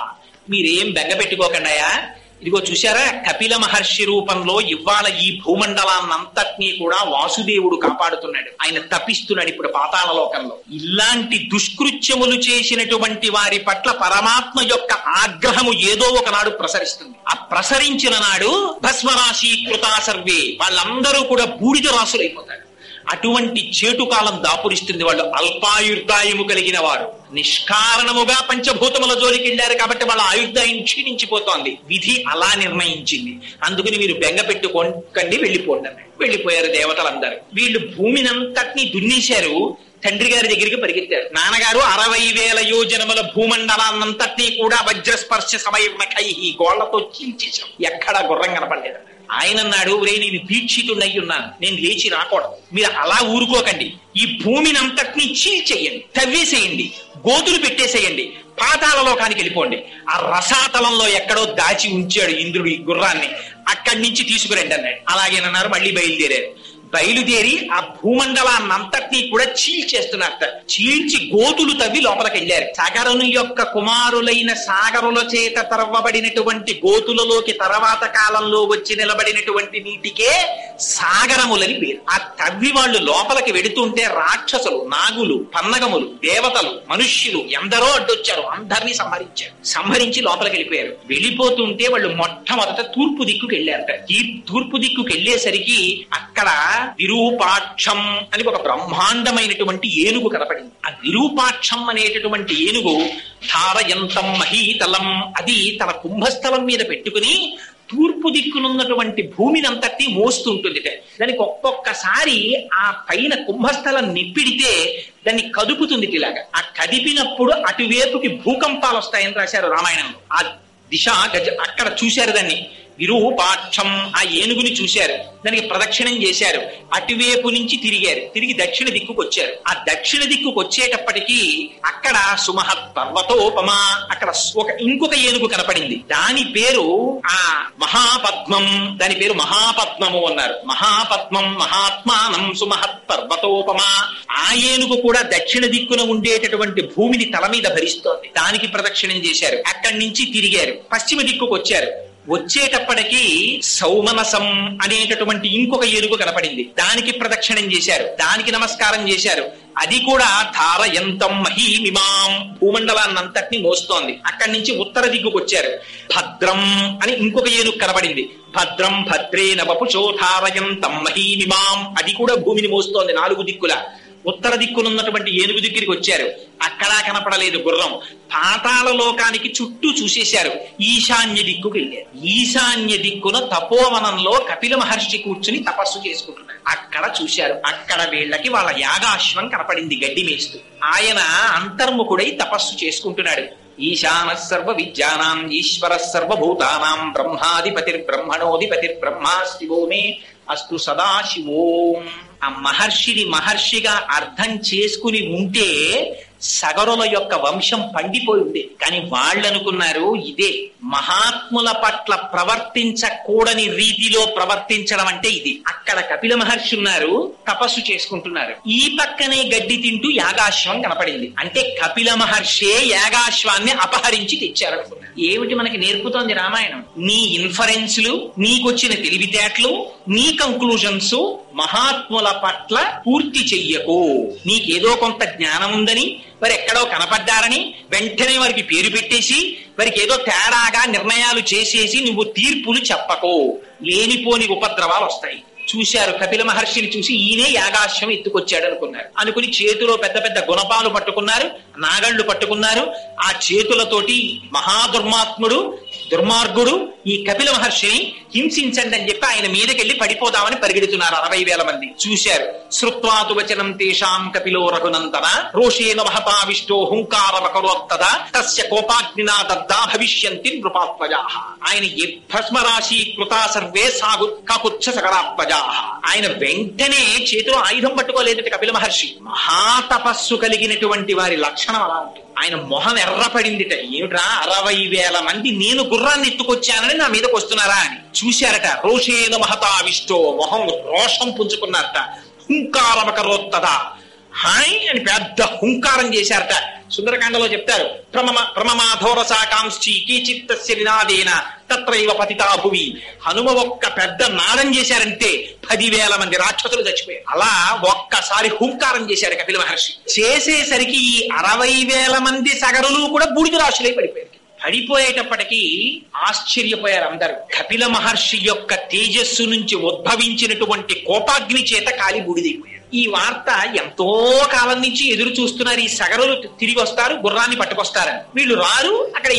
మీరేం బెంగ పెట్టుకోకండాయా, ఇదిగో చూశారా, కపిల మహర్షి రూపంలో ఇవాళ ఈ భూమండలాన్నంతటినీ కూడా వాసుదేవుడు కాపాడుతున్నాడు. ఆయన తప్పిస్తున్నాడు ఇప్పుడు పాతాళ లోకంలో. ఇలాంటి దుష్కృత్యములు చేసినటువంటి వారి పట్ల పరమాత్మ యొక్క ఆగ్రహము ఏదో ఒకనాడు ప్రసరిస్తుంది. ఆ ప్రసరించిన నాడు భస్మరాశీకృతా సర్వే, వాళ్ళందరూ కూడా బూడిద రాసులైపోతారు. అటువంటి చేటుకాలం దాపురిస్తుంది. వాళ్ళు అల్పాయుర్దాయము కలిగిన వారు నిష్కారణముగా పంచభూతముల జోలికి వెళ్ళారు కాబట్టి వాళ్ళ ఆయుర్దాయం క్షీణించిపోతోంది. విధి అలా నిర్ణయించింది. అందుకని మీరు బెంగ పెట్టుకోకండి, వెళ్ళిపోండి. వెళ్ళిపోయారు దేవతలందరూ. వీళ్ళు భూమినంతటినీ దున్నేశారు. తండ్రి గారి దగ్గరికి పరిగెత్తారు. నాన్నగారు 60,000 యోజనముల భూమండలాన్నంతటినీ కూడా వజ్రస్పర్శ సమయమకై గోళ్లతో చీల్చేశాం, ఎక్కడా గుర్రం కనపడలేదు. ఆయన అన్నాడు, ఒరే నేను దీక్షితుడై ఉన్నాను, నేను లేచి రాకూడదు, మీరు అలా ఊరుకోకండి, ఈ భూమిని అంతటినీ చీల్చేయండి, తవ్వేసేయండి, గోతులు పెట్టేసేయండి, పాతాళలోకానికి వెళ్ళిపోండి. ఆ రసాతలంలో ఎక్కడో దాచి ఉంచాడు ఇంద్రుడు ఈ గుర్రాన్ని, అక్కడి నుంచి తీసుకురండి అన్నాడు. అలాగేనన్నారు. మళ్ళీ బయలుదేరి ఆ భూమండలాన్నంతటినీ కూడా చీల్చేస్తున్నట్ట. చీల్చి గోతులు తవ్వి లోపలికి వెళ్ళారు. సగరుని యొక్క కుమారులైన సాగరుల చేత తవ్వబడినటువంటి గోతులలోకి తర్వాత కాలంలో వచ్చి నిలబడినటువంటి నీటికే సాగరములని పేరు. ఆ తవ్వి వాళ్ళు లోపలికి వెడుతుంటే రాక్షసులు, నాగులు, పన్నగములు, దేవతలు, మనుష్యులు ఎందరో అడ్డొచ్చారు. అందరినీ సంహరించి లోపలికి వెళ్ళిపోయారు. వెళ్ళిపోతుంటే వాళ్ళు మొట్టమొదట తూర్పు దిక్కుకి వెళ్ళారట. ఈ తూర్పు దిక్కుకి వెళ్ళేసరికి అక్కడ విరూపాక్షం అని ఒక బ్రహ్మాండమైనటువంటి ఏనుగు కనపడింది. ఆ విరూపాక్షం అనేటటువంటి ఏనుగు ధారయంతం మహీతలం, అది తన కుంభస్థలం మీద పెట్టుకుని తూర్పు దిక్కునున్నటువంటి భూమిని అంతటి మోస్తుంటుంది. దానికి ఒక్కొక్కసారి ఆ పైన కుంభస్థలం నిప్పిడితే దాన్ని కదుపుతుంది. ఇలాగా ఆ కదిపినప్పుడు అటువైపుకి భూకంపాలు వస్తాయని రాశారు రామాయణంలో. ఆ దిశ అక్కడ చూశారు దాన్ని విరూపాక్షం. ఆ ఏనుగుని చూశారు, దానికి ప్రదక్షిణం చేశారు, అటువైపు నుంచి తిరిగారు, తిరిగి దక్షిణ దిక్కుకు వచ్చారు. ఆ దక్షిణ దిక్కుకు వచ్చేటప్పటికీ అక్కడ సుమహత్ పర్వతోపమా, అక్కడ ఇంకొక ఏనుగు కనపడింది. దాని పేరు ఆ మహాపద్మం, దాని పేరు మహాపద్మము అన్నారు. మహాపద్మం మహాత్మానం సుమహత్ పర్వతోపమా. ఆ ఏనుగు కూడా దక్షిణ దిక్కున ఉండేటటువంటి భూమిని తల మీద భరిస్తోంది. దానికి ప్రదక్షిణం చేశారు. అక్కడి నుంచి తిరిగారు, పశ్చిమ దిక్కుకు వచ్చారు. వచ్చేటప్పటికి సౌమనసం అనేటటువంటి ఇంకొక ఏనుగు కనపడింది. దానికి ప్రదక్షిణం చేశారు, దానికి నమస్కారం చేశారు. అది కూడా ధారయంతం మహీమిమాం, భూమండలాన్నంతటినీ మోస్తోంది. అక్కడి నుంచి ఉత్తర దిక్కుకు వచ్చారు. భద్రం అని ఇంకొక ఏనుగు కనపడింది. భద్రం భద్రేన వపుషో ధారయంతం మహీమిమాం, అది కూడా భూమిని మోస్తోంది 4 దిక్కుల. ఉత్తర దిక్కునున్నటువంటి ఏనుగు దగ్గరికి వచ్చారు. అక్కడా కనపడలేదు గుర్రం. పాతాళ లోకానికి చుట్టూ చూసేశారు. ఈశాన్య దిక్కుకు వెళ్ళారు. ఈశాన్య దిక్కున తపోవనంలో కపిల మహర్షి కూర్చుని తపస్సు చేసుకుంటున్నారు. అక్కడ చూశారు. అక్కడ వీళ్ళకి వాళ్ళ యాగాశ్వం కనపడింది గడ్డి మేస్తూ. ఆయన అంతర్ముఖుడై తపస్సు చేసుకుంటున్నాడు. ఈశాన సర్వ విద్యానాం ఈశ్వర సర్వభూతానాం బ్రహ్మాధిపతిర్బ్రహ్మణోధిపతిర్బ్రహ్మా శివో మే అస్తు సదాశివోం. ఆ మహర్షిగా అర్థం చేసుకుని ఉంటే సగరుల యొక్క వంశం పండిపోయి ఉంది. కానీ వాళ్ళు అనుకున్నారు ఇదే మహాత్ముల పట్ల ప్రవర్తించకూడని రీతిలో ప్రవర్తించడం అంటే ఇది. అక్కడ కపిల మహర్షి ఉన్నారు, తపస్సు చేసుకుంటున్నారు. ఈ పక్కనే గడ్డి తింటూ యాగాశ్వం కనపడింది. అంటే కపిల మహర్షే యాగాశ్వాన్ని అపహరించి తెచ్చారనుకున్నారు. ఏమిటి మనకి నేర్పుతోంది రామాయణం? నీ ఇన్ఫరెన్స్లు, నీకొచ్చిన తెలివితేటలు, నీ కంక్లూజన్స్ మహాత్ముల పట్ల పూర్తి చెయ్యకు. నీకేదో కొంత జ్ఞానం ఉందని, వారు ఎక్కడో కనపడ్డారని వెంటనే వారికి పేరు పెట్టేసి వారికి ఏదో తేడాగా నిర్ణయాలు చేసేసి నువ్వు తీర్పులు చెప్పకో. లేనిపోని ఉపద్రవాలు వస్తాయి. చూశారు కపిల మహర్షిని చూసి ఈయనే యాగాశ్వం ఎత్తుకొచ్చాడు అనుకున్నారు. అనుకుని చేతిలో పెద్ద పెద్ద గుణపాలు పట్టుకున్నారు, నాగళ్లు పట్టుకున్నారు. ఆ చేతులతోటి దుర్మార్గుడు ఈ కపిల మహర్షిని హింసించండి అని చెప్పి ఆయన మీదకెళ్లి పడిపోదామని పరిగెడుతున్నారు 60,000 మంది. చూశారు. శ్రుత్వాతు వచనం తేషాం కపిలో రఘునందన రోషేన మహతావిష్టో హుంకారమకరోత్తద తస్య కోపాగ్నినా దగ్ధా భవిష్యంతి నృపాత్మజాః. ఆయన భస్మరాశి కృతా సర్వే సాగు కాకుచ్చ సకరాత్మజాః. ఆయన వెంటనే చేతిలో ఆయుధం పట్టుకోలేదట కపిల మహర్షి. మహాతపస్సు కలిగినటువంటి వారి లక్షణం అలా ఉంటుంది. ఆయన మొహం ఎర్రపడిందిట. ఏమిట్రా 60,000 మంది నేను గుర్రాన్ని ఎత్తుకొచ్చానని నా మీదకి వస్తున్నారా అని చూశారట. రోషేన మహతావిష్టో, మొహం రోషం పుంజుకున్నారట. హుంకారమకరోత్తదా, హాయ్ అని పెద్ద హుంకారం చేశారట. సుందరకాండలో చెప్తారు, ప్రమమాధోరసాకాంక్షి కీచిత్తస్య నినాదేన తత్రైవ పతితా భువి. హనుమ ఒక్క పెద్ద నాదం చేశారంటే 10,000 మంది రాక్షసులు చచ్చిపోయారు. అలా ఒక్కసారి హుంకారం చేశారు కపిల మహర్షి. చేసేసరికి ఈ 60,000 మంది సగరులు కూడా బూడిద రాశులై పడిపోయారు. పడిపోయేటప్పటికీ ఆశ్చర్యపోయారు అందరూ. కపిల మహర్షి యొక్క తేజస్సు నుంచి ఉద్భవించినటువంటి కోపాగ్ని చేత కాలి బూడిదైపోయారు. ఈ వార్త ఎంతో కాలం నుంచి ఎదురు చూస్తున్నారు. ఈ సగరులు తిరిగి వస్తారు, గుర్రాన్ని పట్టుకొస్తారని. వీళ్ళు రారు. అక్కడ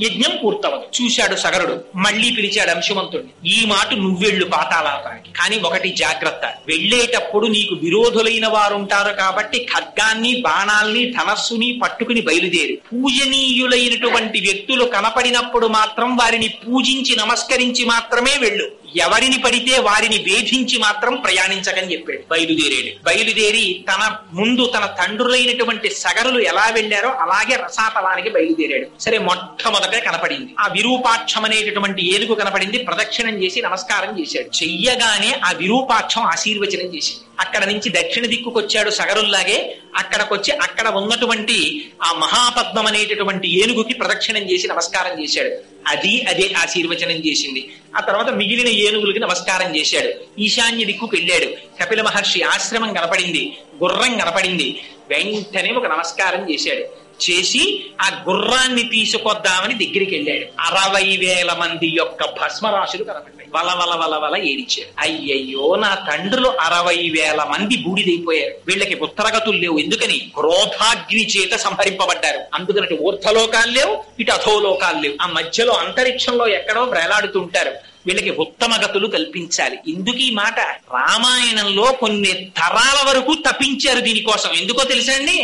యజ్ఞం పూర్తవదు. చూశాడు సగరుడు, మళ్ళీ పిలిచాడు అంశుమంతుడిని. ఈ మాట నువ్వెళ్ళు పాతాళానికి, కానీ ఒకటి జాగ్రత్త, వెళ్ళేటప్పుడు నీకు విరోధులైన వారుంటారు కాబట్టి ఖడ్గాన్ని బాణాల్ని ధనస్సుని పట్టుకుని బయలుదేరు. పూజనీయులైనటువంటి వ్యక్తులు కనపడినప్పుడు మాత్రం వారిని పూజించి నమస్కరించి మాత్రమే వెళ్ళు. ఎవరిని పడితే వారిని వేధించి మాత్రం ప్రయాణించకని చెప్పాడు. బయలుదేరి తన ముందు తన తండ్రులైనటువంటి సగరులు ఎలా వెళ్లారో అలాగే రసాతలానికి బయలుదేరాడు. సరే, మొట్టమొదట కనపడింది ఆ విరూపాక్షం అనేటటువంటి ఏనుగు కనపడింది. ప్రదక్షిణం చేసి నమస్కారం చేశాడు. చెయ్యగానే ఆ విరూపాక్షం ఆశీర్వచనం చేసింది. అక్కడ నుంచి దక్షిణ దిక్కుకొచ్చాడు సగరుల్లాగే. అక్కడికొచ్చి అక్కడ ఉన్నటువంటి ఆ మహాపద్మం అనేటటువంటి ఏనుగుకి ప్రదక్షిణం చేసి నమస్కారం చేశాడు. అదే ఆశీర్వచనం చేసింది. ఆ తర్వాత మిగిలిన ఏనుగులకి నమస్కారం చేశాడు. ఈశాన్య దిక్కుకు వెళ్ళాడు. కపిల మహర్షి ఆశ్రమం కనపడింది, గుర్రం కనపడింది. వెంటనే ఒక నమస్కారం చేశాడు. చేసి ఆ గుర్రాన్ని తీసుకొద్దామని దగ్గరికి వెళ్ళాడు. 60,000 మంది యొక్క భస్మరాశులు కనపడ్డాయి. వల ఏడిచాడు. అయ్యయ్యో, నా తండ్రులు 60,000 మంది బూడిదైపోయారు. వీళ్ళకి ఉత్తరగతులు లేవు. ఎందుకని? క్రోధాగ్ని చేత సంహరింపబడ్డారు. అందుకని ఊర్ధ్వలోకాలు లేవు, ఇటు అధోలోకాలు లేవు. ఆ మధ్యలో అంతరిక్షంలో ఎక్కడో వేలాడుతుంటారు. వీళ్ళకి ఉత్తమ గతులు కల్పించాలి. ఎందుకు ఈ మాట? రామాయణంలో కొన్ని తరాల వరకు తప్పించారు దీనికోసం. ఎందుకో తెలుసా అండి?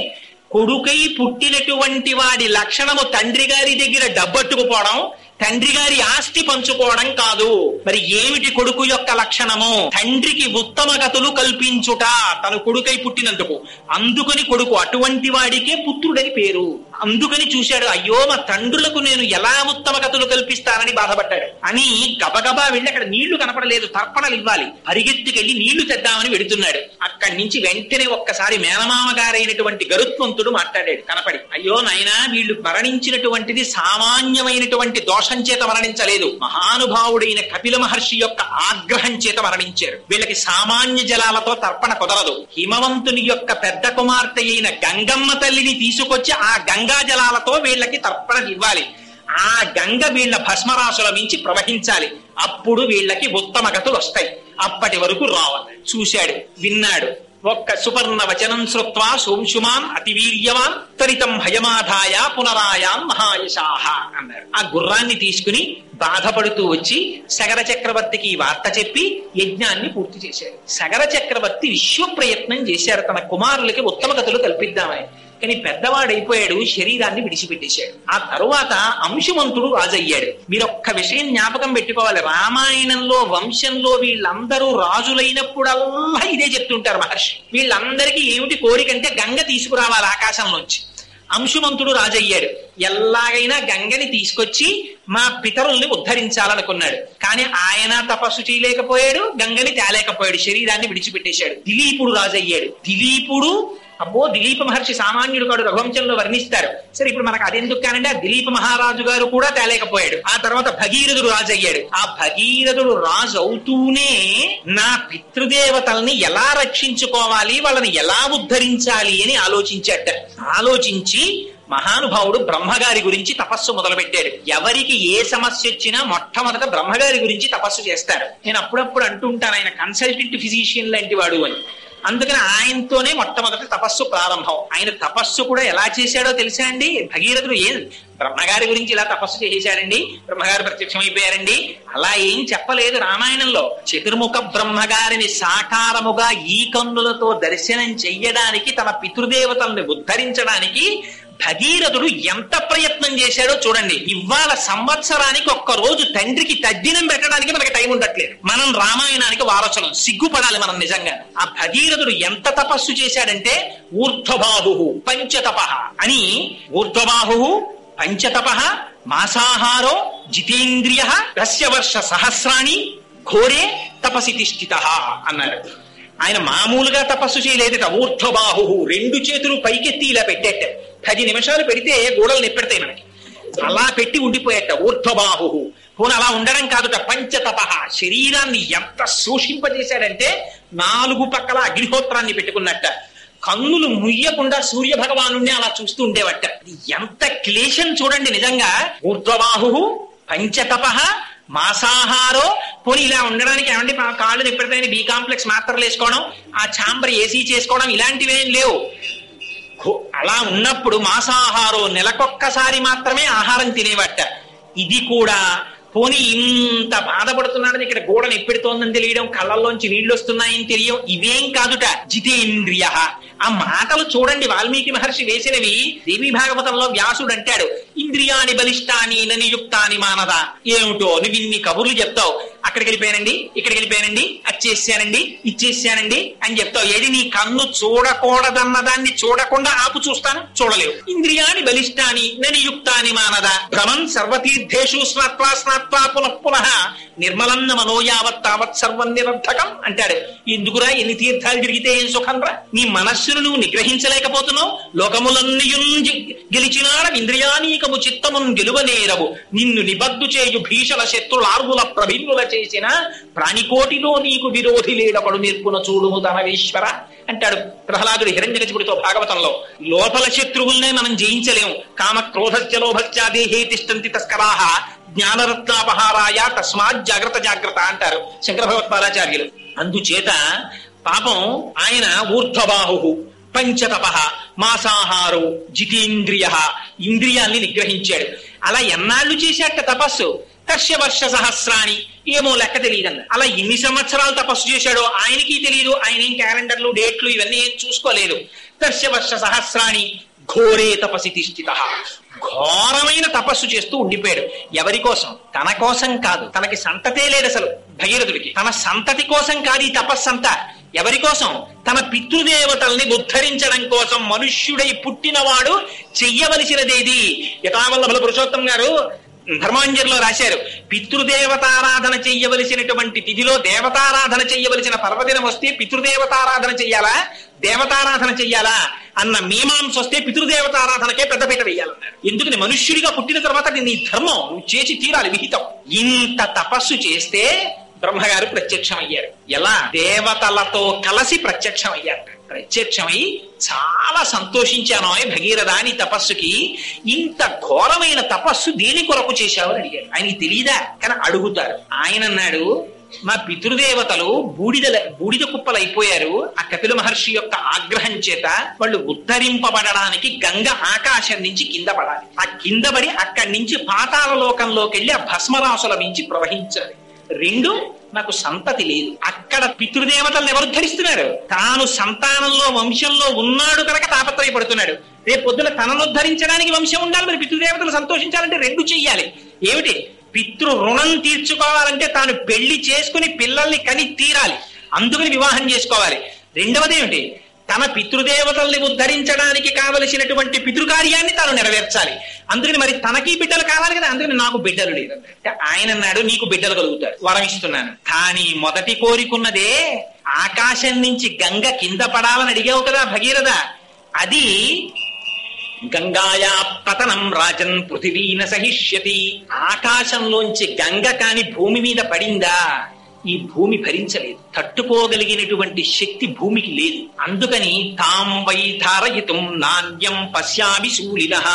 కొడుకై పుట్టినటువంటి వాడి లక్షణము తండ్రి గారి దగ్గర డబ్బట్టుకుపోవడం, తండ్రి గారి ఆస్తి పంచుకోవడం కాదు. మరి ఏమిటి కొడుకు యొక్క లక్షణము? తండ్రికి ఉత్తమ గతులు కల్పించుట, తన కొడుకై పుట్టినందుకు. అందుకని కొడుకు అటువంటి వాడికే పుత్రుడని పేరు. అందుకని చూశాడు, అయ్యో మా తండ్రులకు నేను ఎలా ఉత్తమ గతులు కల్పిస్తానని బాధపడ్డాడు. అని గబగబా వెళ్ళి అక్కడ నీళ్లు కనపడలేదు, తర్పణలు ఇవ్వాలి. పరిగెత్తుకెళ్లి నీళ్లు తెద్దామని వెడుతున్నాడు. అక్కడి నుంచి వెంటనే ఒక్కసారి మేనమామ గారైనటువంటి గరుత్మంతుడు మాట్లాడాడు కనపడి. అయ్యో నాయనా, వీళ్ళు మరణించినటువంటిది సామాన్యమైనటువంటి దోషం చేత మరణించలేదు, మహానుభావుడైన కపిల మహర్షి యొక్క ఆగ్రహం చేత మరణించారు. వీళ్ళకి సామాన్య జలాలతో తర్పణ కుదరదు. హిమవంతుని యొక్క పెద్ద కుమార్తె అయిన గంగమ్మ తల్లిని తీసుకొచ్చి ఆ గంగా జలాలతో వీళ్ళకి తర్పణ ఇవ్వాలి. ఆ గంగ వీళ్ళ భస్మరాశుల మించి ప్రవహించాలి. అప్పుడు వీళ్ళకి ఉత్తమ గతులు వస్తాయి. అప్పటి వరకు రావాలి. చూశాడు, విన్నాడు. ఒక్క సుపర్ణ వచనం శ్రుత్వా సోంశుమాన్ అతివీర్యవాన్ తరితం హయమాధాయ పునరాయాం మహాయశాహ అన్నారు. ఆ గుర్రాన్ని తీసుకుని బాధపడుతూ వచ్చి సగర చక్రవర్తికి ఈ వార్త చెప్పి యజ్ఞాన్ని పూర్తి చేశాడు. సగర చక్రవర్తి విశ్వ ప్రయత్నం చేశారు తన కుమారులకి ఉత్తమ గతులు కల్పిద్దామని. కానీ పెద్దవాడైపోయాడు, శరీరాన్ని విడిచిపెట్టేశాడు. ఆ తరువాత అంశుమంతుడు రాజయ్యాడు. మీరొక్క విషయం జ్ఞాపకం పెట్టుకోవాలి. రామాయణంలో వంశంలో వీళ్ళందరూ రాజులైనప్పుడల్లా ఇదే చెప్తుంటారు మహర్షి. వీళ్ళందరికీ ఏమిటి కోరికంటే గంగ తీసుకురావాలి ఆకాశంలోంచి. అంశుమంతుడు రాజయ్యాడు. ఎలాగైనా గంగని తీసుకొచ్చి మా పితరుల్ని ఉద్ధరించాలనుకున్నాడు. కానీ ఆయన తపస్సు చేయలేకపోయాడు, గంగని తేలేకపోయాడు, శరీరాన్ని విడిచిపెట్టేశాడు. దిలీపుడు రాజయ్యాడు. దిలీపుడు దిలీప మహర్షి సామాన్యుడు కాడు, రఘువంశంలో వర్ణిస్తారు. సరే, ఇప్పుడు మనకు అదెందుకు కానంటే ఆ దిలీప మహారాజు గారు కూడా తేలేకపోయాడు. ఆ తర్వాత భగీరథుడు రాజు అయ్యాడు. ఆ భగీరథుడు రాజు అవుతూనే నా పితృదేవతల్ని ఎలా రక్షించుకోవాలి, వాళ్ళని ఎలా ఉద్ధరించాలి అని ఆలోచించాట. ఆలోచించి మహానుభావుడు బ్రహ్మగారి గురించి తపస్సు మొదలుపెట్టాడు. ఎవరికి ఏ సమస్య వచ్చినా మొట్టమొదట బ్రహ్మగారి గురించి తపస్సు చేస్తారు. నేను అప్పుడప్పుడు అంటూ ఉంటాను, ఆయన కన్సల్టెంట్ ఫిజిషియన్ లాంటి వాడు అని. అందుకని ఆయనతోనే మొట్టమొదటి తపస్సు ప్రారంభం. ఆయన తపస్సు కూడా ఎలా చేశాడో తెలుసా అండి? భగీరథుడు బ్రహ్మగారి గురించి ఇలా తపస్సు చేశాడండి, బ్రహ్మగారు ప్రత్యక్షమైపోయారండి అలా ఏం చెప్పలేదు రామాయణంలో. చతుర్ముఖ బ్రహ్మగారిని సాకారముగా ఈ కన్నులతో దర్శనం చెయ్యడానికి, తన పితృదేవతల్ని ఉద్ధరించడానికి భగీరథుడు ఎంత ప్రయత్నం చేశాడో చూడండి. ఇవాళ సంవత్సరానికి ఒక్క రోజు తండ్రికి తద్దినం పెట్టడానికి మనకి టైం ఉండట్లేదు. మనం రామాయణానికి వారసులం, సిగ్గుపడాలి మనం నిజంగా. ఆ భగీరథుడు ఎంత తపస్సు చేశాడంటే ఊర్ధ్వబాహు పంచతప అని, ఊర్ధ్వబాహు పంచతప మాసాహారో జితేంద్రియ రస్యవర్ష సహస్రాణి ఘోరే తపసి తిష్ఠిత అన్నాడు. ఆయన మామూలుగా తపస్సు చేయలేదట. ఊర్ధ్వబాహు 2 చేతులు పైకెత్తి ఇలా పెట్టేట. 10 నిమిషాలు పెడితే గోడలు నెప్పెడతాయి మనకి. అలా పెట్టి ఉండిపోయేట ఊర్ధ్వబాహు. పోనీ అలా ఉండడం కాదుట, పంచతప శరీరాన్ని ఎంత శోషింపజేశాడంటే 4 పక్కల అగ్నిహోత్రాన్ని పెట్టుకున్నట్ట. కన్నులు ముయ్యకుండా సూర్య భగవాను అలా చూస్తూ ఉండేవట. ఎంత క్లేశం చూడండి నిజంగా. ఊర్ధ్వబాహు పంచతప మాసాహారో. పోనీ ఇలా ఉండడానికి ఏమంటే కాళ్ళు నెప్పెడతాయని బి కాంప్లెక్స్ మాత్రలు వేసుకోవడం, ఆ ఛాంబర్ ఏసీ చేసుకోవడం ఇలాంటివేం లేవు. అలా ఉన్నప్పుడు మాసాహారో నెలకొక్కసారి మాత్రమే ఆహారం తినేవట. ఇది కూడా పోనీ ఇంత బాధపడుతున్నాడని ఇక్కడ గోడ నెప్పెడుతోందని తెలియడం, కళ్ళల్లోంచి నీళ్లు వస్తున్నాయని తెలియడం, ఇవేం కాదుట. జితేంద్రియ. ఆ మాటలు చూడండి, వాల్మీకి మహర్షి వేసినవి. దేవీ భాగవతంలో వ్యాసుడు అంటాడు, ఇంద్రియాని బలిష్టాని ననియుక్తాని మానద. ఏమిటో నువ్వు ఇన్ని కబుర్లు చెప్తావు, అక్కడికి వెళ్ళిపోయానండి, ఇక్కడికి వెళ్ళిపోయానండి, అది చేశానండి, ఇచ్చేసానండి అని చెప్తావు. ఏది నీ కన్ను చూడకూడదన్న దాన్ని చూడకుండా ఆపు చూస్తాను, చూడలేవు. ఇంద్రియాని బలిష్టాని ననియుక్తాని మానద. భ్రమన్ సర్వతీర్థేషు స్నాత్వా స్నాత్వా పునః పునః నిర్మలన్న మనోయావత్ తావత్ సర్వం నిరర్థకం అంటాడు. ఎందుకురా ఎన్ని తీర్థాలు తిరిగితే ఏం సుఖం రా? నీ మనస్సును నువ్వు నిగ్రహించలేకపోతున్నావు. లోకములన్నయున్ గెలిచినాడ ఇంద్రియానీకము చిత్తమున్ గెలువనేరవు. నిన్ను నిబద్దు చేయు భీషణ శత్రులార్గుల ప్రభిన్నుల చేసిన ప్రాణికోటిలో నీకు విరోధి లేడపడు నిర్పున చూడుము ధనవేశ్వర అంటాడు ప్రహ్లాదుడు హిరణ్యకశిపుడితో భాగవతంలో. లోపల శత్రువుల్నే మనం జయించలేము. కామ క్రోధస్య లోభస్య దేహే తిష్టంతి తస్కరాహ జ్ఞానరత్నాపహారాయ తస్మాత్ జాగ్రత్త జాగ్రత్త అంటారు శంకర భగవత్పాదాచార్యులు. అందుచేత పాపం ఆయన ఊర్ధ్వబాహు పంచతప మాసాహారో జితేంద్రియ, ఇంద్రియాల్ని నిగ్రహించాడు. అలా ఎన్నాళ్ళు చేశాట తపస్సు? వర్ష సహస్రాణి, ఏమో లెక్క తెలియదన్న. అలా ఎన్ని సంవత్సరాలు తపస్సు చేశాడో ఆయనకి తెలియదు. ఆయన ఏం క్యాలెండర్లు డేట్లు ఇవన్నీ ఏం చూసుకోలేదు. వర్ష సహస్రాణి ఘోరే తపసి తిష్ఠిత. ఘోరమైన తపస్సు చేస్తూ ఉండిపోయాడు. ఎవరి కోసం? తన కోసం కాదు. తనకి సంతతే లేదు అసలు భగీరథుడికి. తన సంతతి కోసం కాదు ఈ తపస్సంతా. ఎవరి కోసం? తన పితృదేవతల్ని ఉద్ధరించడం కోసం మనుష్యుడై పుట్టినవాడు చెయ్యవలసినదేది. యథావల్లభుల పురుషోత్తం గారు ధర్మాంజలిలో రాశారు, పితృదేవతారాధన చెయ్యవలసినటువంటి తిథిలో దేవతారాధన చెయ్యవలసిన పర్వదినం వస్తే పితృదేవతారాధన చెయ్యాలా దేవతారాధన చెయ్యాలా అన్న మీమాంస వస్తే పితృదేవతారాధనకే పెద్దపీట వేయాలన్నారు. ఎందుకని? మనుష్యుడిగా పుట్టిన తర్వాత నీ ధర్మం నువ్వు చేసి తీరాలి, విహితం. ఇంత తపస్సు చేస్తే బ్రహ్మగారు ప్రత్యక్షమయ్యారు. ఎలా? దేవతలతో కలిసి ప్రత్యక్షమయ్యారు. ప్రత్యక్షమై చాలా సంతోషించాను భగీరథ నీ తపస్సుకి. ఇంత ఘోరమైన తపస్సు దేని కొరకు చేశావు అని అడిగారు. ఆయనకి తెలియదా? కానీ అడుగుతారు. ఆయన అన్నాడు, మా పితృదేవతలు బూడిద కుప్పలు అయిపోయారు. ఆ కపిల మహర్షి యొక్క ఆగ్రహం చేత వాళ్ళు ఉద్ధరింపబడడానికి గంగ ఆకాశం నుంచి కింద పడాలి. ఆ కింద పడి అక్కడి నుంచి పాతాళ లోకంలోకి వెళ్ళి ఆ భస్మరాసుల మించి ప్రవహించాలి. రెండు, నాకు సంతతి లేదు. అక్కడ పితృదేవతలను ఎవరు ధరిస్తున్నారు? తాను సంతానంలో వంశంలో ఉన్నాడు కనుక తాపత్రయపడుతున్నాడు. రేపు పొద్దున తనను ఉద్ధరించడానికి వంశం ఉండాలి. మరి పితృదేవతలు సంతోషించాలంటే రెండు చెయ్యాలి. ఏమిటి? పితృ రుణం తీర్చుకోవాలంటే తాను పెళ్లి చేసుకుని పిల్లల్ని కని తీరాలి, అందుకని వివాహం చేసుకోవాలి. రెండవది ఏమిటి? తన పితృదేవతల్ని ఉద్ధరించడానికి కావలసినటువంటి పితృకార్యాన్ని తాను నెరవేర్చాలి. అందుకని మరి తనకి బిడ్డలు కావాలి కదా, అందుకని నాకు బిడ్డలు లేదు. ఆయన అన్నాడు, నీకు బిడ్డలు కలుగుతారు, వరం ఇస్తున్నాను. కానీ మొదటి కోరికున్నదే ఆకాశం నుంచి గంగ కింద పడాలని అడిగావు కదా భగీరథ. అది గంగాయా పతనం రాజన్ పృథివీన సహిష్యతి. ఆకాశంలోంచి గంగ కాని భూమి మీద పడిందా ఈ భూమి భరించలేదు. తట్టుకోగలిగినటువంటి శక్తి భూమికి లేదు. అందుకని తాం వై ధారయితుం నాణ్యం పశ్యామి శూలినః.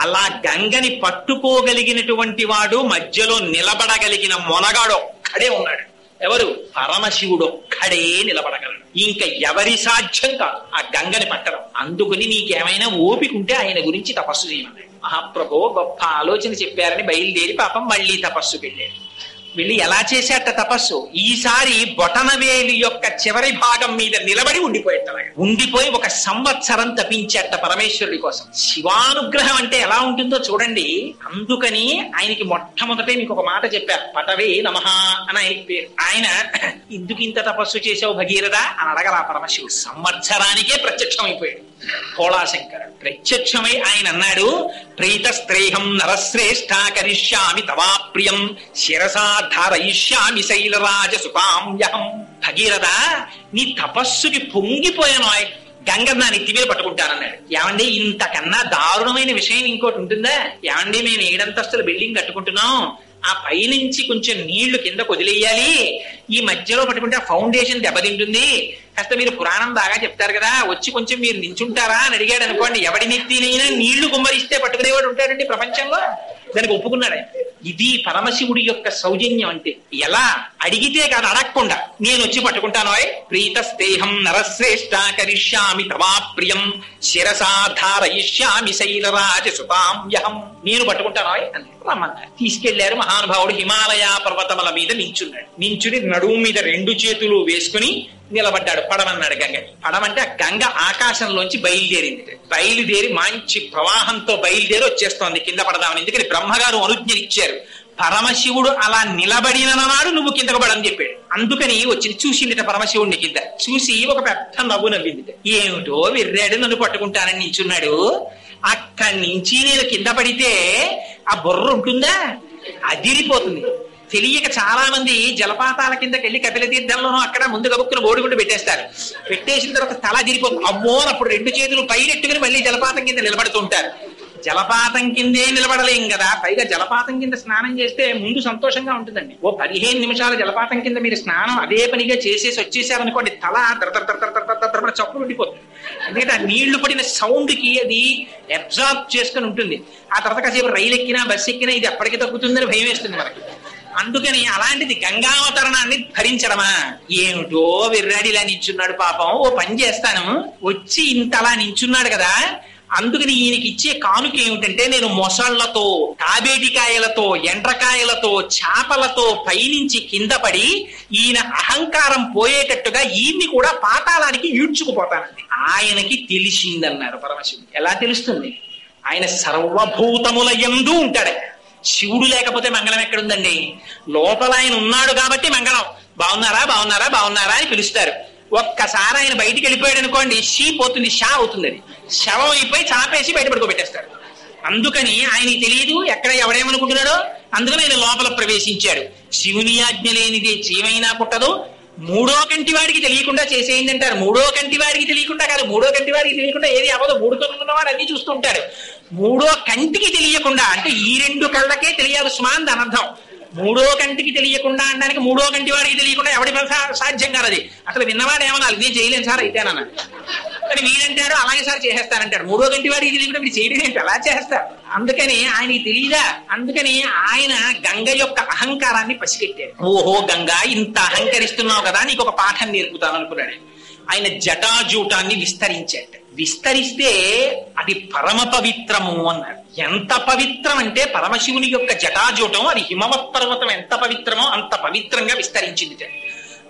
అలా గంగని పట్టుకోగలిగినటువంటి వాడు మధ్యలో నిలబడగలిగిన మొనగాడు ఒక్కడే ఉన్నాడు. ఎవరు? పరమశివుడు ఒక్కడే నిలబడగలడు. ఇంకా ఎవరి సాధ్యం కాదు ఆ గంగని పట్టడం. అందుకని నీకేమైనా ఓపిక ఉంటే ఆయన గురించి తపస్సు చేయమన్నాడు. మహాప్రభు గొప్ప ఆలోచన చెప్పారని బయలుదేరి పాపం మళ్ళీ తపస్సుకి వెళ్ళాడు. వెళ్ళి ఎలా చేశాట తపస్సు? ఈసారి బొటనవేలి యొక్క చివరి భాగం మీద నిలబడి ఉండిపోయేట. ఉండిపోయి 1 సంవత్సరం తపించేట పరమేశ్వరుడి కోసం. శివానుగ్రహం అంటే ఎలా ఉంటుందో చూడండి. అందుకని ఆయనకి మొట్టమొదటే మీకు ఒక మాట చెప్పారు, పటవే నమః అని ఆయనకి పేరు. ఆయన ఎందుకు ఇంత తపస్సు చేశావు భగీరథ అని అడగల పరమశివుడు. సంవత్సరానికే ప్రత్యక్షమైపోయాడు భోళాశంకరుడు. ప్రత్యక్షమై ఆయన అన్నాడు, ప్రీతస్త్రేహం నరశ్రేష్ఠ కరిష్యామి తవా ప్రియం శిరసా ధారయిష్యామి శైలరాజ సుతాంయహం. భగీరథ, నీ తపస్సుకి పొంగిపోయాను, గంగ నా నెత్తి మీద పట్టుకుంటానన్నాడు. ఏమండి, ఇంతకన్నా దారుణమైన విషయం ఇంకోటి ఉంటుందా? ఏమండి, మేము 7 అంతస్తుల బిల్డింగ్ కట్టుకుంటున్నాం, ఆ పైనుంచి కొంచెం నీళ్లు కిందకు వదిలేయాలి, ఈ మధ్యలో పట్టుకుంటే ఆ ఫౌండేషన్ దెబ్బతింటుంది, కాస్త మీరు పురాణం బాగా చెప్తారు కదా, వచ్చి కొంచెం మీరు నించుంటారా అని అడిగాడు అనుకోండి. ఎవడి నెత్తినైనా నీళ్లు కుమ్మరిస్తే పట్టుకునేవాడు ఉంటాడండి ప్రపంచంలో. దానికి ఒప్పుకున్నాడు. ఇది పరమశివుడి యొక్క సౌజన్యం అంటే. ఎలా అడిగితే కాదు, అడగకుండా నేను వచ్చి పట్టుకుంటాను. ప్రీతస్తేహం నరశ్రేష్ఠ కరిష్యామి తవా ప్రియం శిరసా ధారయిష్యామి శైలరాజ సుతాంయహం. నేను పట్టుకుంటాను అని రమ్మన్నారు. తీసుకెళ్లారు. మహానుభావుడు హిమాలయ పర్వతముల మీద నించున్నాడు. నించుని నడుము మీద 2 చేతులు వేసుకుని నిలబడ్డాడు. పడమన్నాడు గంగని. పడమంటే ఆ గంగ ఆకాశంలోంచి బయలుదేరింది. బయలుదేరి మంచి ప్రవాహంతో బయలుదేరి వచ్చేస్తోంది కింద పడదామని. ఎందుకని బ్రహ్మగారు అనుజ్ఞనిచ్చారు. పరమశివుడు అలా నిలబడిన నాడు నువ్వు కిందకు పడని చెప్పాడు. అందుకని వచ్చి చూసిందిట పరమశివుడిని. కింద చూసి ఒక పెద్ద నవ్వు నవ్వింది. ఏమిటో విర్రాడు, నన్ను పట్టుకుంటానని నించున్నాడు. అక్కడి నుంచి నేను కింద పడితే ఆ బుర్ర ఉంటుందా? అదిరిపోతుంది. తెలియక చాలా మంది జలపాతాల కిందకి వెళ్ళి కపిల తీర్థంలోనూ అక్కడ ముందు గబుక్కును ఓడిగుండు పెట్టేస్తారు. పెట్టేసిన తర్వాత తల అదిరిపోతుంది. అమ్మో, అప్పుడు 2 చేతులు పైనెట్టుకుని మళ్ళీ జలపాతం కింద నిలబడుతుంటారు. జలపాతం కిందే నిలబడలేం కదా, పైగా జలపాతం కింద స్నానం చేస్తే ముందు సంతోషంగా ఉంటుందండి. ఓ 15 నిమిషాల జలపాతం కింద మీరు స్నానం అదే పనిగా చేసేసి వచ్చేసారనుకోండి, తల దర చప్పుడు ఉండిపోతుంది. ఎందుకంటే ఆ నీళ్లు పడిన సౌండ్ కి అది అబ్జార్బ్ చేసుకుని ఉంటుంది. ఆ తర్వాత కాసేపు రైలు ఎక్కినా బస్సు ఎక్కినా ఇది ఎప్పటికీ తగ్గుతుందని భయం వేస్తుంది మనకి. అందుకని అలాంటిది గంగావతరణాన్ని ధరించడమా? ఏమిటో విర్రాడిలా నించున్నాడు పాపం. ఓ పని చేస్తాను, వచ్చి ఇంతలా నించున్నాడు కదా, అందుకని ఈయనకి ఇచ్చే కానుక ఏమిటంటే, నేను మొసళ్లతో, కాబేటికాయలతో, ఎండ్రకాయలతో, చేపలతో పైనుంచి కింద పడి ఈయన అహంకారం పోయేటట్టుగా ఈయన్ని కూడా పాతాళానికి ఈడ్చుకుపోతానండి. ఆయనకి తెలిసిందన్నారు పరమశివుడు. ఎలా తెలుస్తుంది? ఆయన సర్వభూతముల యందు ఉంటాడు. శివుడు లేకపోతే మంగళం ఎక్కడుందండి? లోపల ఆయన ఉన్నాడు కాబట్టి మంగళం. బాగున్నారా బాగున్నారా బాగున్నారా అని పిలుస్తారు. ఒక్కసారి ఆయన బయటికి వెళ్ళిపోయాడు అనుకోండి, షీ పోతుంది, షా అవుతుంది. అది శవం అయిపోయి చాపేసి బయట పడుకోబెట్టేస్తాడు. అందుకని ఆయనకి తెలియదు ఎక్కడ ఎవడేమనుకుంటున్నాడో. అందుకని ఆయన లోపల ప్రవేశించాడు. శివుని ఆజ్ఞ లేనిదే చీమైనా పుట్టదు. 3వ కంటి వాడికి తెలియకుండా చేసేయండి అంటారు. 3వ కంటి వాడికి తెలియకుండా కాదు, 3వ కంటి వాడికి తెలియకుండా ఏది అవ్వదు. 3 కన్నులు ఉన్నవాడు అన్ని చూస్తుంటాడు. 3వ కంటికి తెలియకుండా అంటే ఈ 2 కళ్ళకే తెలియదు సుమాన్ అని అర్థం. 3వ కంటికి తెలియకుండా అనడానికి 3వ కంటి వాడికి తెలియకుండా ఎవడి సాధ్యం కాదు. అది అసలు విన్నవాడు ఏమన్నా నేను చేయలేను సార్ అయితేనన్నా, కానీ వీడంటాడు అలాగే సార్ చేసేస్తానంటాడు. 3వ కంటి వాడికి తెలియకుండా వీడు చేయడం ఏంటి, అలా చేస్తారు. అందుకని ఆయనకి తెలియదా. అందుకని ఆయన గంగ యొక్క అహంకారాన్ని పసిగట్టాడు. ఓహో గంగ, ఇంత అహంకరిస్తున్నావు కదా, నీకు ఒక పాఠం నేర్పుతాను అనుకున్నాడు. ఆయన జటాజూటాన్ని విస్తరించాడు. విస్తరిస్తే అది పరమ పవిత్రము అన్నాడు. ఎంత పవిత్రం అంటే పరమశివుని యొక్క జటాజూటం, అది హిమవత్ పర్వతం ఎంత పవిత్రమో అంత పవిత్రంగా విస్తరించింది.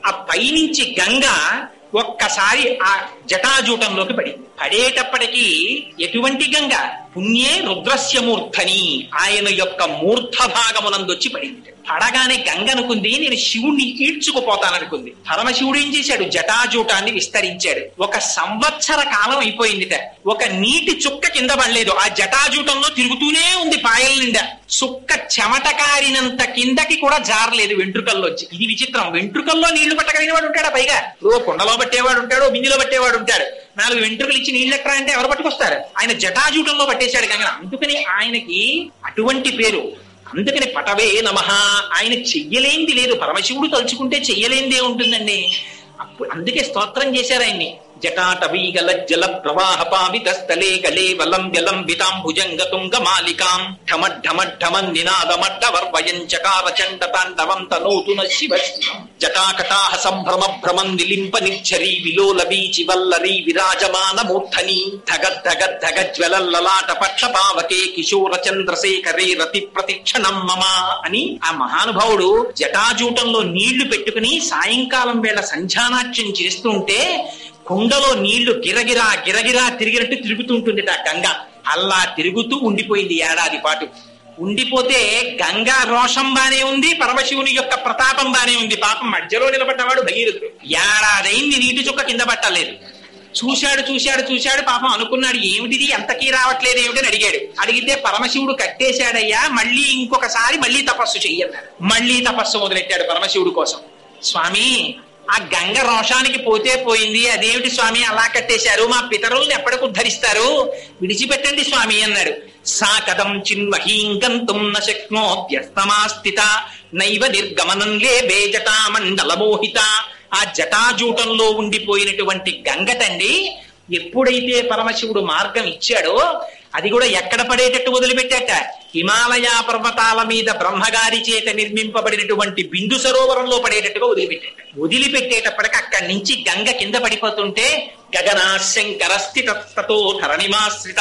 ఆ పైనుంచి గంగ ఒక్కసారి ఆ జటాజూటంలోకి పడింది. పడేటప్పటికీ ఎటువంటి గంగ? పుణ్యే రుద్రస్య మూర్ధని, ఆయన యొక్క మూర్ధ భాగమునందొచ్చి పడింది. పడగానే గంగ అనుకుంది నేను శివుణ్ణి ఈడ్చుకుపోతాననుకుంది. పరమశివుడు ఏం చేశాడు? జటాజూటాన్ని విస్తరించాడు. 1 సంవత్సర కాలం అయిపోయిందిట. ఒక నీటి చుక్క కింద పడలేదు. ఆ జటాజూటంలో తిరుగుతూనే ఉంది పాయల నిండా. చుక్క చెమట కారినంత కిందకి కూడా జారలేదు వెంట్రుకల్లోంచి. ఇది విచిత్రం. వెంట్రుకల్లో నీళ్లు పట్టగలిగిన వాడు ఉంటాడా? పైగా ఓ కుండలో పట్టేవాడు ఉంటాడు, బిందెలో పట్టేవాడు ఉంటాడు. 4 వెంట్రుకలు ఇచ్చి నీళ్ళు ఎక్కడా అంటే ఎవరు పట్టుకొస్తారు? ఆయన జటాజూటంలో పట్టేశాడు గంగ. అందుకని ఆయనకి అటువంటి పేరు. అందుకని పటవే నమః. ఆయన చెయ్యలేంది లేదు. పరమశివుడు తలుచుకుంటే చెయ్యలేందే ఉంటుందండి. అప్పుడు అందుకే స్తోత్రం చేశారు ఆయన్ని. జటాటవీగల జల ప్రవాహ పావిత స్థలే గలే వలం జలం వితాంభుజంగ తుంగ మాలికాం ఢమఢమఢమన్ నినాదమడ్డ వర్వయం చకార చండ తాండవం తనోతున శివ జటాకటాహ సంభ్రమ భ్రమం నిలింప నిర్ఝరీ విలోల వీచి వల్లరీ విరాజమాన మూర్ధని ధగద్ధగద్ధగ జ్వలల్లలాట పక్ష పావకే కిశోర చంద్రశేఖరే రతి ప్రతిక్షణం మమ అని ఆ మహానుభావుడు జటాజూటంలో నీళ్లు పెట్టుకుని సాయంకాలం వేళ సంధ్యానాట్యం చేస్తుంటే కుండలో నీళ్లు గిరగిరా గిరగిరా తిరిగినట్టు తిరుగుతుంటుంది ఆ గంగ. అలా తిరుగుతూ ఉండిపోయింది ఏడాది పాటు. ఉండిపోతే గంగా రోషం బానే ఉంది, పరమశివుని యొక్క ప్రతాపం బానే ఉంది. పాపం మధ్యలో నిలబడ్డవాడు భగీరథుడు. ఏడాదైంది నీటి చుక్క కింద పట్టలేదు. చూశాడు చూశాడు చూశాడు. పాపం అనుకున్నాడు ఏమిటిది ఎంతకీ రావట్లేదు ఏమిటని అడిగాడు. అడిగితే పరమశివుడు కట్టేశాడయ్యా, మళ్ళీ ఇంకొకసారి మళ్ళీ తపస్సు చెయ్యన్నాడు. మళ్ళీ తపస్సు మొదలెట్టాడు పరమశివుడు కోసం. స్వామి, ఆ గంగ రోషానికి పోతే పోయింది, అదేమిటి స్వామి అలా కట్టేశారు, మా పితరుల్ని ఎప్పటికి ఉద్ధరిస్తారు, విడిచిపెట్టండి స్వామి అన్నాడు. సా కదం చిన్మహీం గంతుం న శక్నోత్యస్తమాస్థిత నైవ నిర్గమనం లేబే జటామండల మోహిత. ఆ జటాజూటంలో ఉండిపోయినటువంటి గంగటండి ఎప్పుడైతే పరమశివుడు మార్గం ఇచ్చాడో అది కూడా ఎక్కడ పడేటట్టు వదిలిపెట్టాట, హిమాలయ పర్వతాల మీద బ్రహ్మగారి చేత నిర్మింపబడినటువంటి బిందు సరోవరంలో పడేటట్టుగా వదిలిపెట్టేటప్పటికి అక్కడి నుంచి గంగ కింద పడిపోతుంటే గగనాశంకరస్థితతో ధరణిమాశ్రిత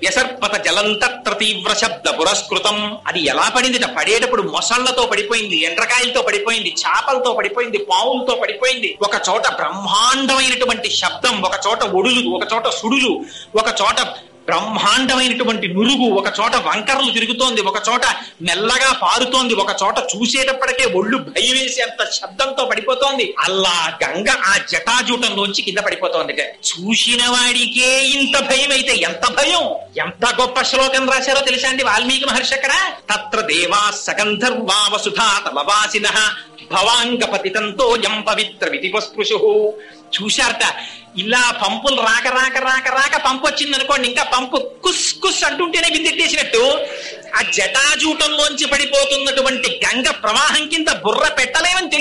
వ్యసర్పత జలంతత్ర తీవ్ర శబ్ద పురస్కృతం. అది ఎలా పడిందిట? పడేటప్పుడు మొసళ్లతో పడిపోయింది, ఎండ్రకాయలతో పడిపోయింది, చేపలతో పడిపోయింది, పావులతో పడిపోయింది. ఒక చోట బ్రహ్మాండమైనటువంటి శబ్దం, ఒక చోట ఒడులు, ఒక చోట సుడులు, ఒక చోట బ్రహ్మాండమైనటువంటి నురుగు, ఒక చోట వంకరలు తిరుగుతోంది, ఒక చోట మెల్లగా పారుతోంది, ఒక చోట చూసేటప్పటికే ఒళ్ళు భయం వేసి అంత శబ్దంతో పడిపోతోంది. అలా గంగ ఆ జటాజూటంలోంచి కింద పడిపోతోంది. చూసిన వాడికే ఇంత భయం అయితే ఎంత భయం! ఎంత గొప్ప శ్లోకం రాశారో తెలుసా అండి వాల్మీకి మహర్షి అక్కడ. తత్ర దేవా సగంధర్వా వసుధా తమవాసినః భవాంగపతితంతో యం పవిత్ర విధిపస్పృశు. చూశారట, ఇలా పంపులు రాక రాక రాక రాక పంపు వచ్చింది అనుకోండి, ఇంకా పంపు కుస్ కుస్ అంటుంటేనే బిందెట్టేసినట్టు ఆ జటాజూటంలోంచి పడిపోతున్నటువంటి గంగ ప్రవాహం కింద బుర్ర పెట్టలేమని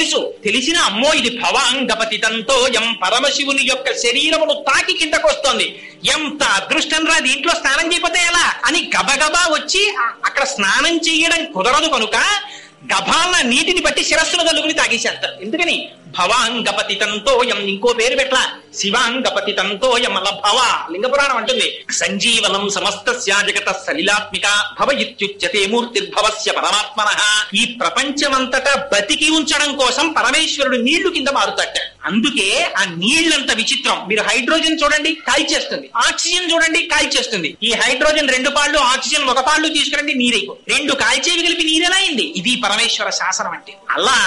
తెలిసిన అమ్మో ఇది భవాంగపతితంతో యం పరమశివుని యొక్క శరీరమును తాకి కిందకొస్తోంది, ఎంత అదృష్టం రా, దీంట్లో స్నానం చేయకపోతే ఎలా అని గబగబా వచ్చి అక్కడ స్నానం చేయడం కుదరదు కనుక గభాల నీటిని బట్టి శిరస్సును కలుగుని తాగేసేస్తారు. ఎందుకని? భవాంగపతితంతో యం, ఇంకో పేరు పెట్ల, శివాంగపతితంతో యమల భవ. లింగపురాణం అంటుంది సంజీవనం సమస్తస్య జగత సలిలాత్మిక భవ ఇత్యుచ్యతే మూర్తిర్భవస్య పరమాత్మనః. ఈ ప్రపంచమంతటా బతికి ఉంచడం కోసం పరమేశ్వరుడు నీళ్లు కింద మారుతాట. అందుకే ఆ నీళ్లంత విచిత్రం. మీరు హైడ్రోజన్ చూడండి కాల్చేస్తుంది, ఆక్సిజన్ చూడండి కాల్చేస్తుంది. ఈ హైడ్రోజన్ 2 పాళ్ళు, ఆక్సిజన్ 1 పాళ్ళు తీసుకురండి నీరైపో, 2 కాల్చేవి కలిపి నీరెలా అయింది? ఇది పరమేశ్వర శాసనం అంటే. అలా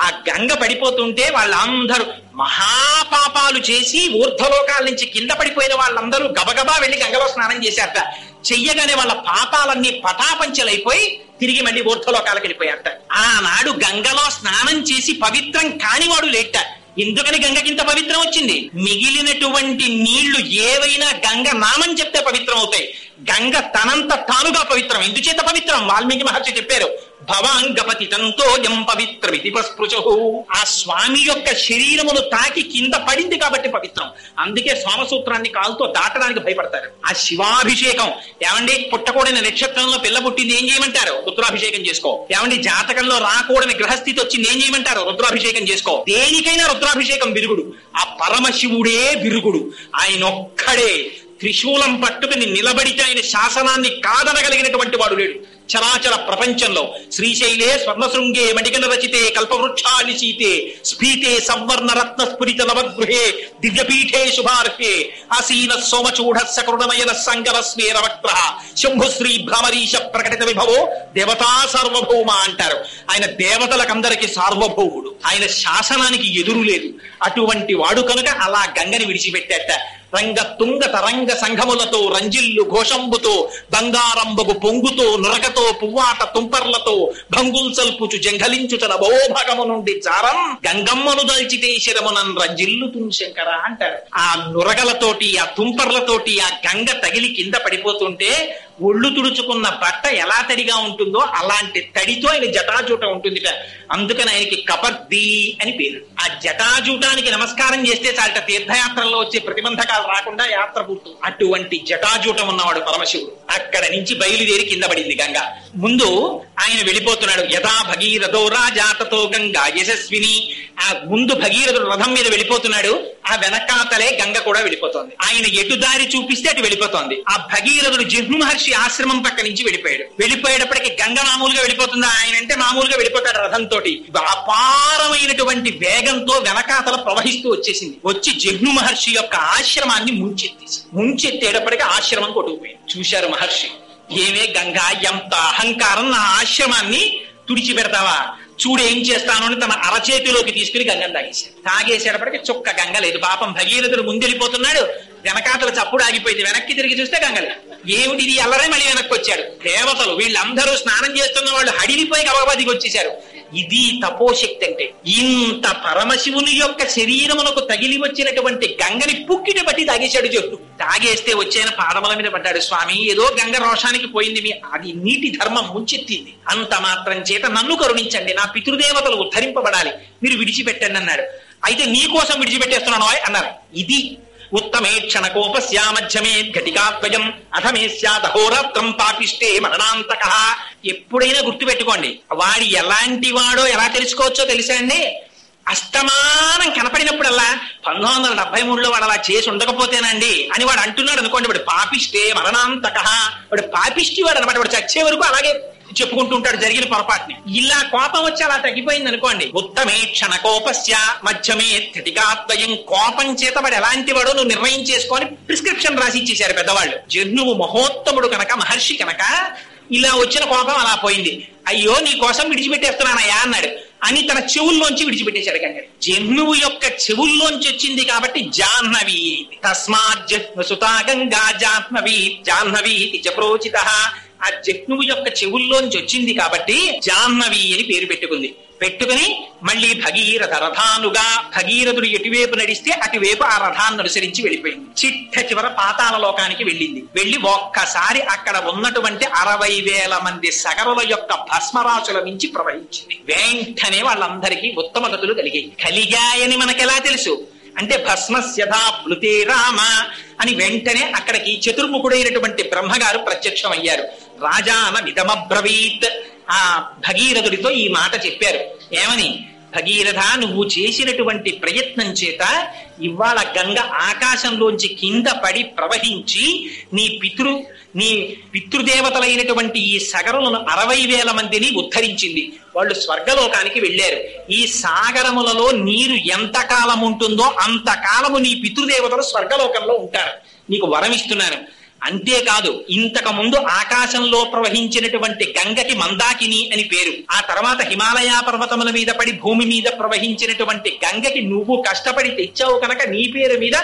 ఆ గంగ పడిపోతుంటే వాళ్ళందరూ మహాపాపాలు చేసి ఊర్ధ్వలోకాల నుంచి కింద పడిపోయిన వాళ్ళందరూ గబగబా వెళ్లి గంగలో స్నానం చేశారట. చెయ్యగానే వాళ్ళ పాపాలన్నీ పటాపంచలైపోయి తిరిగి మళ్ళీ ఊర్ధ్వలోకాలకు వెళ్ళిపోయారట. ఆనాడు గంగలో స్నానం చేసి పవిత్రం కానివాడు లేట. ఎందుకని గంగకింత పవిత్రం వచ్చింది? మిగిలినటువంటి నీళ్లు ఏవైనా గంగ నామం చెప్తే పవిత్రం అవుతాయి. గంగ తనంత తానుగా పవిత్రం. ఎందుచేత పవిత్రం? వాల్మీకి మహర్షి చెప్పారు భవాంగపతితంతో యం పవిత్ర విధిపస్పృశు. ఆ స్వామి యొక్క శరీరమును తాకి కింద పడింది కాబట్టి పవిత్రం. అందుకే సోమసూత్రాన్ని కాలుతో దాటడానికి భయపడతారు. ఆ శివాభిషేకం ఏమండి, పుట్టకూడని నక్షత్రంలో పిల్ల పుట్టింది ఏం చేయమంటారు? రుద్రాభిషేకం చేసుకో. ఏమండి, జాతకంలో రాకూడని గ్రహస్థితి వచ్చింది ఏం చేయమంటారు? రుద్రాభిషేకం చేసుకో. దేనికైనా రుద్రాభిషేకం విరుగుడు. ఆ పరమశివుడే విరుగుడు. ఆయన ఒక్కడే త్రిశూలం పట్టుకుని నిలబడితే ఆయన శాసనాన్ని కాదనగలిగినటువంటి వాడు లేడు చరాచర ప్రపంచంలో. శ్రీశైలే స్వర్ణశృంగే మణికన రచితే కల్పవృక్షాలి సీతే స్ఫీతే సంవర్ణ రత్న స్ఫురిత నవగృహే దివ్యపీఠే శుభార్హే ఆసీన సోమచూఢ సకృణమయన సంగరస్వేరవక్త్ర శంభుశ్రీ భ్రమరీశ ప్రకటిత విభవో దేవతా సార్వభౌమ అంటారు. ఆయన దేవతలకందరికీ సార్వభౌముడు. ఆయన శాసనానికి ఎదురు లేదు. అటువంటి వాడు కనుక అలా గంగని విడిచిపెట్టాట. రంగ తుంగ తరంగ సంఘములతో రంజిల్లు ఘోషంబుతో బంగారంబగు పొంగుతో నురకతో పువ్వాట తుంపర్లతో భంగుల్సల్పుచు జంఘలించుచన భోభగము నుండి జారం గంగమ్మను దల్చితే శరమునన్ రంజిల్లు శంకర అంటారు. ఆ నురగలతోటి ఆ తుంపర్లతోటి ఆ గంగ తగిలి కింద పడిపోతుంటే ఒళ్ళు తుడుచుకున్న బట్ట ఎలా తడిగా ఉంటుందో అలాంటి తడితో ఆయన జటాజూట ఉంటుందిట. అందుకని ఆయనకి కపర్ది అని పేరు. ఆ జటాజూటానికి నమస్కారం చేస్తే చాలట తీర్థయాత్రల్లో వచ్చే ప్రతిబంధకాలు రాకుండా యాత్ర పూర్తి. అటువంటి జటాజూటం ఉన్నవాడు పరమశివుడు. అక్కడ నుంచి బయలుదేరి కింద పడింది గంగ. ముందు ఆయన వెళ్ళిపోతున్నాడు. యథా భగీరథో రాజాతతో గంగా యశస్విని. ఆ ముందు భగీరథుడు రథం మీద వెళ్ళిపోతున్నాడు. ఆ వెనకాతలే గంగ కూడా వెళ్ళిపోతోంది. ఆయన ఎటు దారి చూపిస్తే అటు వెళ్ళిపోతోంది. ఆ భగీరథుడు జిహ్ను మహర్షి ఆశ్రమం పక్క నుంచి వెళ్ళిపోయేటప్పటికి గంగ మామూలుగా వెళ్ళిపోతుందా? ఆయన అంటే మామూలుగా వెళ్ళిపోతాడు రథంతో. అపారమైనటువంటి వేగంతో వెనకాతల ప్రవహిస్తూ వచ్చేసింది. వచ్చి జిహ్ను మహర్షి యొక్క ఆశ్రమాన్ని ముంచెత్తేటప్పటికి ఆశ్రమం కొట్టుకుపోయింది. చూశారు మహర్షి, ఏమే గంగా, ఎంత అహంకారం, నా ఆశ్రమాన్ని తుడిచిపెడతావా? చూడు ఏం చేస్తాను అని తన అరచేతిలోకి తీసుకుని గంగను తాగేసేటప్పటికి చుక్క గంగ లేదు. పాపం భగీరథుడు ముందెళ్ళిపోతున్నాడు, వెనకాతల చప్పుడు ఆగిపోయింది. వెనక్కి తిరిగి చూస్తే గంగలేదు. ఏమిటిది అల్లరే మళ్ళీ వెనక్కి వచ్చాడు. దేవతలు వీళ్ళందరూ స్నానం చేస్తున్న వాళ్ళు హడిలిపోయి గబగబా దిగి వచ్చేశారు. ఇది తపోశక్తి అంటే. ఇంత పరమశివుని యొక్క శరీరమునకు తగిలి వచ్చినటువంటి గంగని పుక్కిటి బట్టి తాగేశాడు చెట్టు. తాగేస్తే వచ్చాయన పాదముల మీద పడ్డాడు. స్వామి, ఏదో గంగ రోషానికి పోయింది, అది నీటి ధర్మం ముంచెత్తింది. అంత మాత్రం చేత నన్ను కరుణించండి, నా పితృదేవతలు ఉద్ధరింపబడాలి, మీరు విడిచిపెట్టండి అన్నాడు. అయితే నీ కోసం విడిచిపెట్టేస్తున్నాను అన్నారు. ఇది ఉత్తమే క్షణకోపస్య మధ్యమే ఘటికాత్వయం అథమే స్యాదహోరాత్రం పాపిష్టే మరణాంతక. ఎప్పుడైనా గుర్తుపెట్టుకోండి, వాడు ఎలాంటి వాడో ఎలా తెలుసుకోవచ్చో తెలుసా అండి? అస్తమానం కనపడినప్పుడల్లా 1973లో వాడు అలా చేసి ఉండకపోతేనండి అని వాడు అంటున్నాడు అనుకోండి, వాడు పాపిష్టే మరణాంతక, వాడు పాపిష్టి వాడు అనమాట. వాడు చచ్చే వరకు అలాగే చెప్పుకుంటూ ఉంటాడు జరిగిన పొరపాటుని. ఇలా కోపం వచ్చి అలా తగ్గిపోయింది అనుకోండి, ఉత్తమే క్షణకోపస్య మధ్యమే స్థితికాత్వయం. కోపం చేత వాడు ఎలాంటి వాడో నువ్వు నిర్ణయం చేసుకొని ప్రిస్క్రిప్షన్ రాసి ఇచ్చేశారు పెద్దవాళ్ళు. జన్నువు మహోత్తముడు కనుక, మహర్షి కనుక ఇలా వచ్చిన కోపం అలా పోయింది. అయ్యో నీ కోసం విడిచిపెట్టేస్తున్నానయ్యా అన్నాడు అని తన చెవుల్లోంచి విడిచిపెట్టేశాడు కనుక. జన్నువు యొక్క చెవుల్లోంచి వచ్చింది కాబట్టి జాహ్నవి. తస్మాత్ సుతా గంగా జాహ్నవి జాహ్నవి ప్రోచిత. ఆ జహ్నువు యొక్క చెవుల్లోంచి వచ్చింది కాబట్టి జాహ్నవి అని పేరు పెట్టుకుని మళ్ళీ భగీరథ రథానుగా, భగీరథుడు ఎటువైపు నడిస్తే అటువైపు ఆ రథాన్ని అనుసరించి వెళ్ళిపోయింది. చిట్ట చివర పాతాళ లోకానికి వెళ్ళింది. వెళ్ళి ఒక్కసారి అక్కడ ఉన్నటువంటి 60,000 మంది సగరుల యొక్క భస్మరాశుల నుంచి ప్రవహించింది. వెంటనే వాళ్ళందరికీ ఉత్తమ గతులు కలిగాయని మనకెలా తెలుసు అంటే భస్మస్యథా ప్లుతే రామ అని వెంటనే అక్కడికి చతుర్ముఖుడైనటువంటి బ్రహ్మగారు ప్రత్యక్షమయ్యారు. రాజాన విధమబ్రవీత్, ఆ భగీరథుడితో ఈ మాట చెప్పారు. ఏమని? భగీరథ, నువ్వు చేసినటువంటి ప్రయత్నం చేత ఇవాళ గంగ ఆకాశంలోంచి కింద పడి ప్రవహించి నీ పితృదేవతలైనటువంటి ఈ సగరులను 60,000 మందిని ఉద్ధరించింది. వాళ్ళు స్వర్గలోకానికి వెళ్ళారు. ఈ సాగరములలో నీరు ఎంతకాలం ఉంటుందో అంతకాలము నీ పితృదేవతలు స్వర్గలోకంలో ఉంటారు. నీకు వరం ఇస్తున్నాను. అంతేకాదు, ఇంతకు ముందు ఆకాశంలో ప్రవహించినటువంటి గంగకి మందాకిని అని పేరు. ఆ తర్వాత హిమాలయ పర్వతముల మీద పడి భూమి మీద ప్రవహించినటువంటి గంగకి నువ్వు కష్టపడి తెచ్చావు కనుక నీ పేరు మీద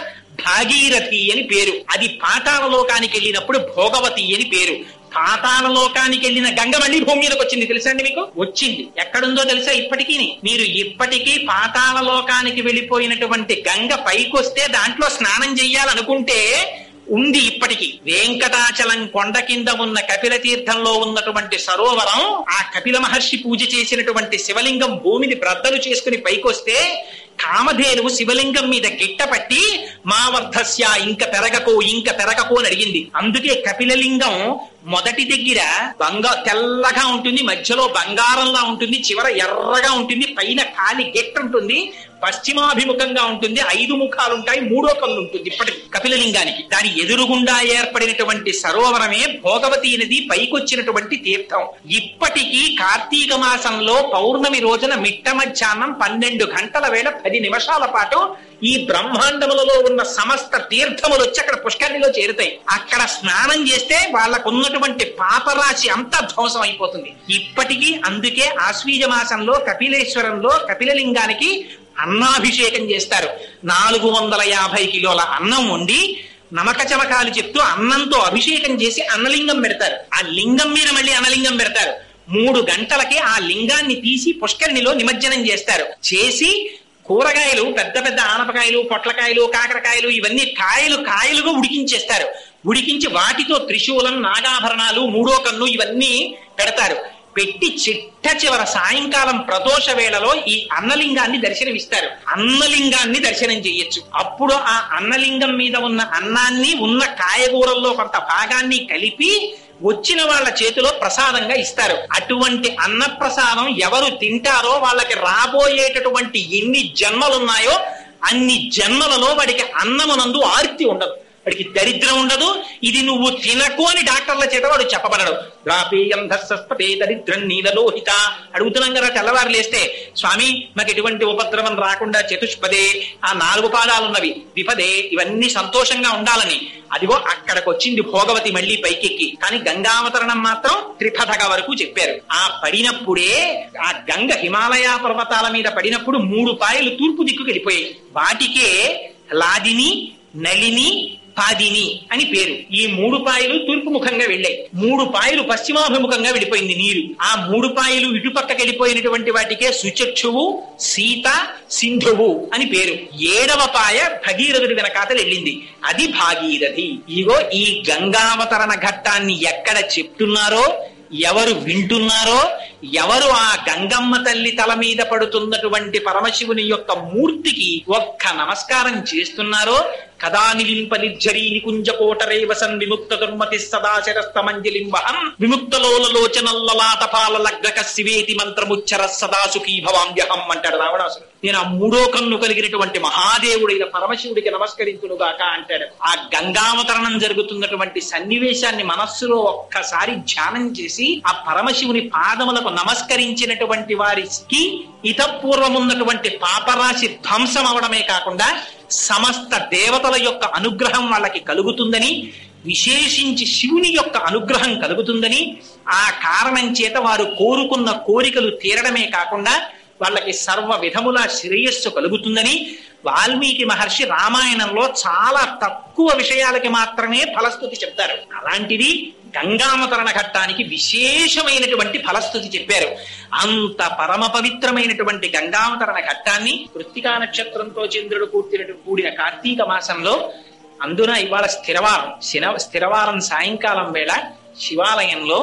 భాగీరథి అని పేరు. అది పాతాళ లోకానికి వెళ్ళినప్పుడు భోగవతి అని పేరు. పాతాళ లోకానికి వెళ్ళిన గంగ మళ్ళీ భూమి మీదకి వచ్చింది. తెలుసా అండి మీకు? వచ్చింది. ఎక్కడుందో తెలుసా? ఇప్పటికీ మీరు ఇప్పటికీ పాతాళ లోకానికి వెళ్ళిపోయినటువంటి గంగ పైకొస్తే దాంట్లో స్నానం చెయ్యాలనుకుంటే ఉంది. ఇప్పటికీ వెంకటాచలం కొండ కింద ఉన్న కపిల తీర్థంలో ఉన్నటువంటి సరోవరం, ఆ కపిల మహర్షి పూజ చేసినటువంటి శివలింగం భూమిని బ్రద్దలు చేసుకుని పైకొస్తే కామధేనువు శివలింగం మీద గిట్టపట్టి మా వర్ధస్య ఇంక పెరగకు అని అడిగింది. అందుకే కపిలలింగం మొదటి దగ్గర తెల్లగా ఉంటుంది, మధ్యలో బంగారంలా ఉంటుంది, చివర ఎర్రగా ఉంటుంది, పైన కాలి గెట్టు ఉంటుంది, పశ్చిమాభిముఖంగా ఉంటుంది, 5 ముఖాలుంటాయి, 3వ కన్ను ఉంటుంది. ఇప్పటి కపిలలింగానికి దాని ఎదురుగుండా ఏర్పడినటువంటి సరోవరమే భోగవతి నది పైకొచ్చినటువంటి తీర్థం. ఇప్పటికీ కార్తీక మాసంలో పౌర్ణమి రోజున మిట్ట మధ్యాహ్నం 12 గంటల వేళ 10 నిమిషాల పాటు ఈ బ్రహ్మాండములలో ఉన్న సమస్త తీర్థములు వచ్చి అక్కడ పుష్కరిణిలో చేరుతాయి. అక్కడ స్నానం చేస్తే వాళ్ళకున్నటువంటి పాపరాశి అంతా ధ్వంసం అయిపోతుంది. ఇప్పటికీ అందుకే ఆశ్వీజ మాసంలో కపిలేశ్వరంలో కపిలలింగానికి అన్నాభిషేకం చేస్తారు. 450 కిలోల అన్నం వండి నమక చమకాలు చెప్తూ అన్నంతో అభిషేకం చేసి అన్నలింగం పెడతారు. ఆ లింగం మీద మళ్ళీ అన్నలింగం పెడతారు. 3 గంటలకే ఆ లింగాన్ని తీసి పుష్కరిణిలో నిమజ్జనం చేస్తారు. చేసి కూరగాయలు, పెద్ద పెద్ద ఆనపకాయలు, పొట్లకాయలు, కాకరకాయలు, ఇవన్నీ కాయలుగా ఉడికించేస్తారు. ఉడికించి వాటితో త్రిశూలం, నాగాభరణాలు, 3వ కన్ను ఇవన్నీ పెడతారు. పెట్టి చిట్ట చివర సాయంకాలం ప్రదోష వేళలో ఈ అన్నలింగాన్ని దర్శనమిస్తారు. అన్నలింగాన్ని దర్శనం చేయొచ్చు. అప్పుడు ఆ అన్నలింగం మీద ఉన్న అన్నాన్ని ఉన్న కాయగూరల్లో కొంత భాగాన్ని కలిపి వచ్చిన వాళ్ళ చేతిలో ప్రసాదంగా ఇస్తారు. అటువంటి అన్న ప్రసాదం ఎవరు తింటారో వాళ్ళకి రాబోయేటటువంటి ఎన్ని జన్మలున్నాయో అన్ని జన్మలలో వాడికి అన్నమునందు ఆర్తి ఉండదు, వాడికి దరిద్రం ఉండదు. ఇది నువ్వు తినకు అని డాక్టర్ల చేత వాడు చెప్పబడడు. రాపేయం ధస్సస్పతే దరిద్రం నీలలోహిత. అడుగుతున్నాం కదా తెల్లవారు లేస్తే, స్వామి మాకు ఎటువంటి ఉపద్రవం రాకుండా చతుష్పదే, ఆ 4 పాదాలున్నవి, విపదే, ఇవన్నీ సంతోషంగా ఉండాలని. అదిగో అక్కడికి వచ్చింది భోగవతి మళ్ళీ పైకెక్కి. కానీ గంగావతరణం మాత్రం త్రిపథక వరకు చెప్పారు. ఆ పడినప్పుడే ఆ గంగ హిమాలయ పర్వతాల మీద పడినప్పుడు 3 పాయలు తూర్పు దిక్కుకు వెళ్ళిపోయాయి. వాటికే లాదిని, నళిని, పాదిని అని పేరు. ఈ 3 పాయలు తూర్పు ముఖంగా వెళ్ళాయి, 3 పాయలు పశ్చిమాభిముఖంగా వెళ్ళిపోయింది నీరు. ఆ 3 పాయలు ఇటుపక్కకి వెళ్ళిపోయినటువంటి వాటికే సుచక్షువు, సీత, సింధువు అని పేరు. 7వ పాయ భగీరథుడి వెనకాతలు వెళ్ళింది, అది భాగీరథి. ఇగో ఈ గంగావతరణ ఘట్టాన్ని ఎక్కడ చెప్తున్నారో, ఎవరు వింటున్నారో, ఎవరు ఆ గంగమ్మ తల్లి తల మీద పడుతున్నటువంటి పరమశివుని యొక్క మూర్తికి ఒక్క నమస్కారం చేస్తున్నారో కదా నిలింపలిజ్జరీ నికుంజకోటరేవసన్ విముక్త దుర్మతి సదాశరస్తమంజలింబహం విముక్తలోలలోచనల్లలాటపాల లగ్నక శివేతి మంత్రముచ్చర సదాసుఖీ భవాంబ్యహం అంటాడు రావణాసుడు. నేను ఆ మూడో కన్ను కలిగినటువంటి మహాదేవుడైన పరమశివుడికి నమస్కరించునుగాక అంటాడు. ఆ గంగావతరణం జరుగుతున్నటువంటి సన్నివేశాన్ని మనస్సులో ఒక్కసారి ధ్యానం చేసి ఆ పరమశివుని పాదములకు నమస్కరించినటువంటి వారికి ఇతపూర్వమున్నటువంటి పాపరాశి ధ్వంసం అవడమే కాకుండా సమస్త దేవతల యొక్క అనుగ్రహం వాళ్ళకి కలుగుతుందని, విశేషించి శివుని యొక్క అనుగ్రహం కలుగుతుందని, ఆ కారణం చేత వారు కోరుకున్న కోరికలు తీరడమే కాకుండా వాళ్ళకి సర్వ విధముల శ్రేయస్సు కలుగుతుందని వాల్మీకి మహర్షి రామాయణంలో చాలా తక్కువ విషయాలకి మాత్రమే ఫలస్తుతి చెప్తారు. అలాంటిది గంగావతరణ ఘట్టానికి విశేషమైనటువంటి ఫలస్తుతి చెప్పారు. అంత పరమ పవిత్రమైనటువంటి గంగావతరణ ఘట్టాన్ని కృత్తికా నక్షత్రంతో చంద్రుడు కూడిన కార్తీక మాసంలో, అందున ఇవాళ స్థిరవారం సాయంకాలం వేళ శివాలయంలో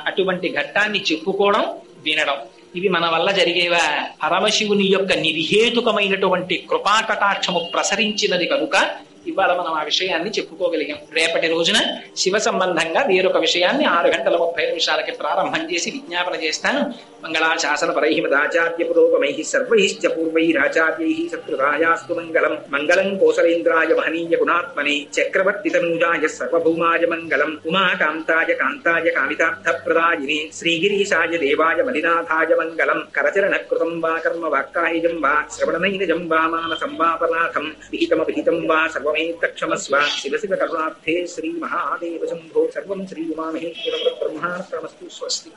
అటువంటి ఘట్టాన్ని చెప్పుకోవడం, వినడం, ఇవి మన వల్ల జరిగేవా? పరమశివుని యొక్క నిర్హేతుకమైనటువంటి కృపాకటాక్షము ప్రసరించినది కనుక ఇవాళ మనం ఆ విషయాన్ని చెప్పుకోగలిగాం. రేపటి రోజున శివ సంబంధంగా వేరొక విషయాన్ని 6:30 ప్రారంభం చేసి విజ్ఞాపన చేస్తాను. మంగళాశాసన పరై మదాచార్య పురోగమై సర్వైశ్చ పూర్వైరాచార్యై సత్కృతాయాస్తు మంగళం. మంగళం కోసలేంద్రాయ మహనీయ గుణాత్మనే చక్రవర్తి తనూజాయ సర్వభౌమాయ మంగళం. ఉమాకాంతాయ కాంతాయ కామితార్థప్రదాయినే శ్రీగిరీశాయ దేవాయ మలినాథాయ మంగళం. కరచరణ కృతం వా కర్మ వాక్కాయజం వా శ్రవణనైనజం వా మానసం వా పరాథం విహితమభిహితం వా సర్వమేతక్షమస్వ. శివ శివ కరుణార్థే శ్రీ మహాదేవ శంభో. సర్వం శ్రీ ఉమామహేశ్వర బ్రహ్మార్పణమస్తు. స్వస్తి.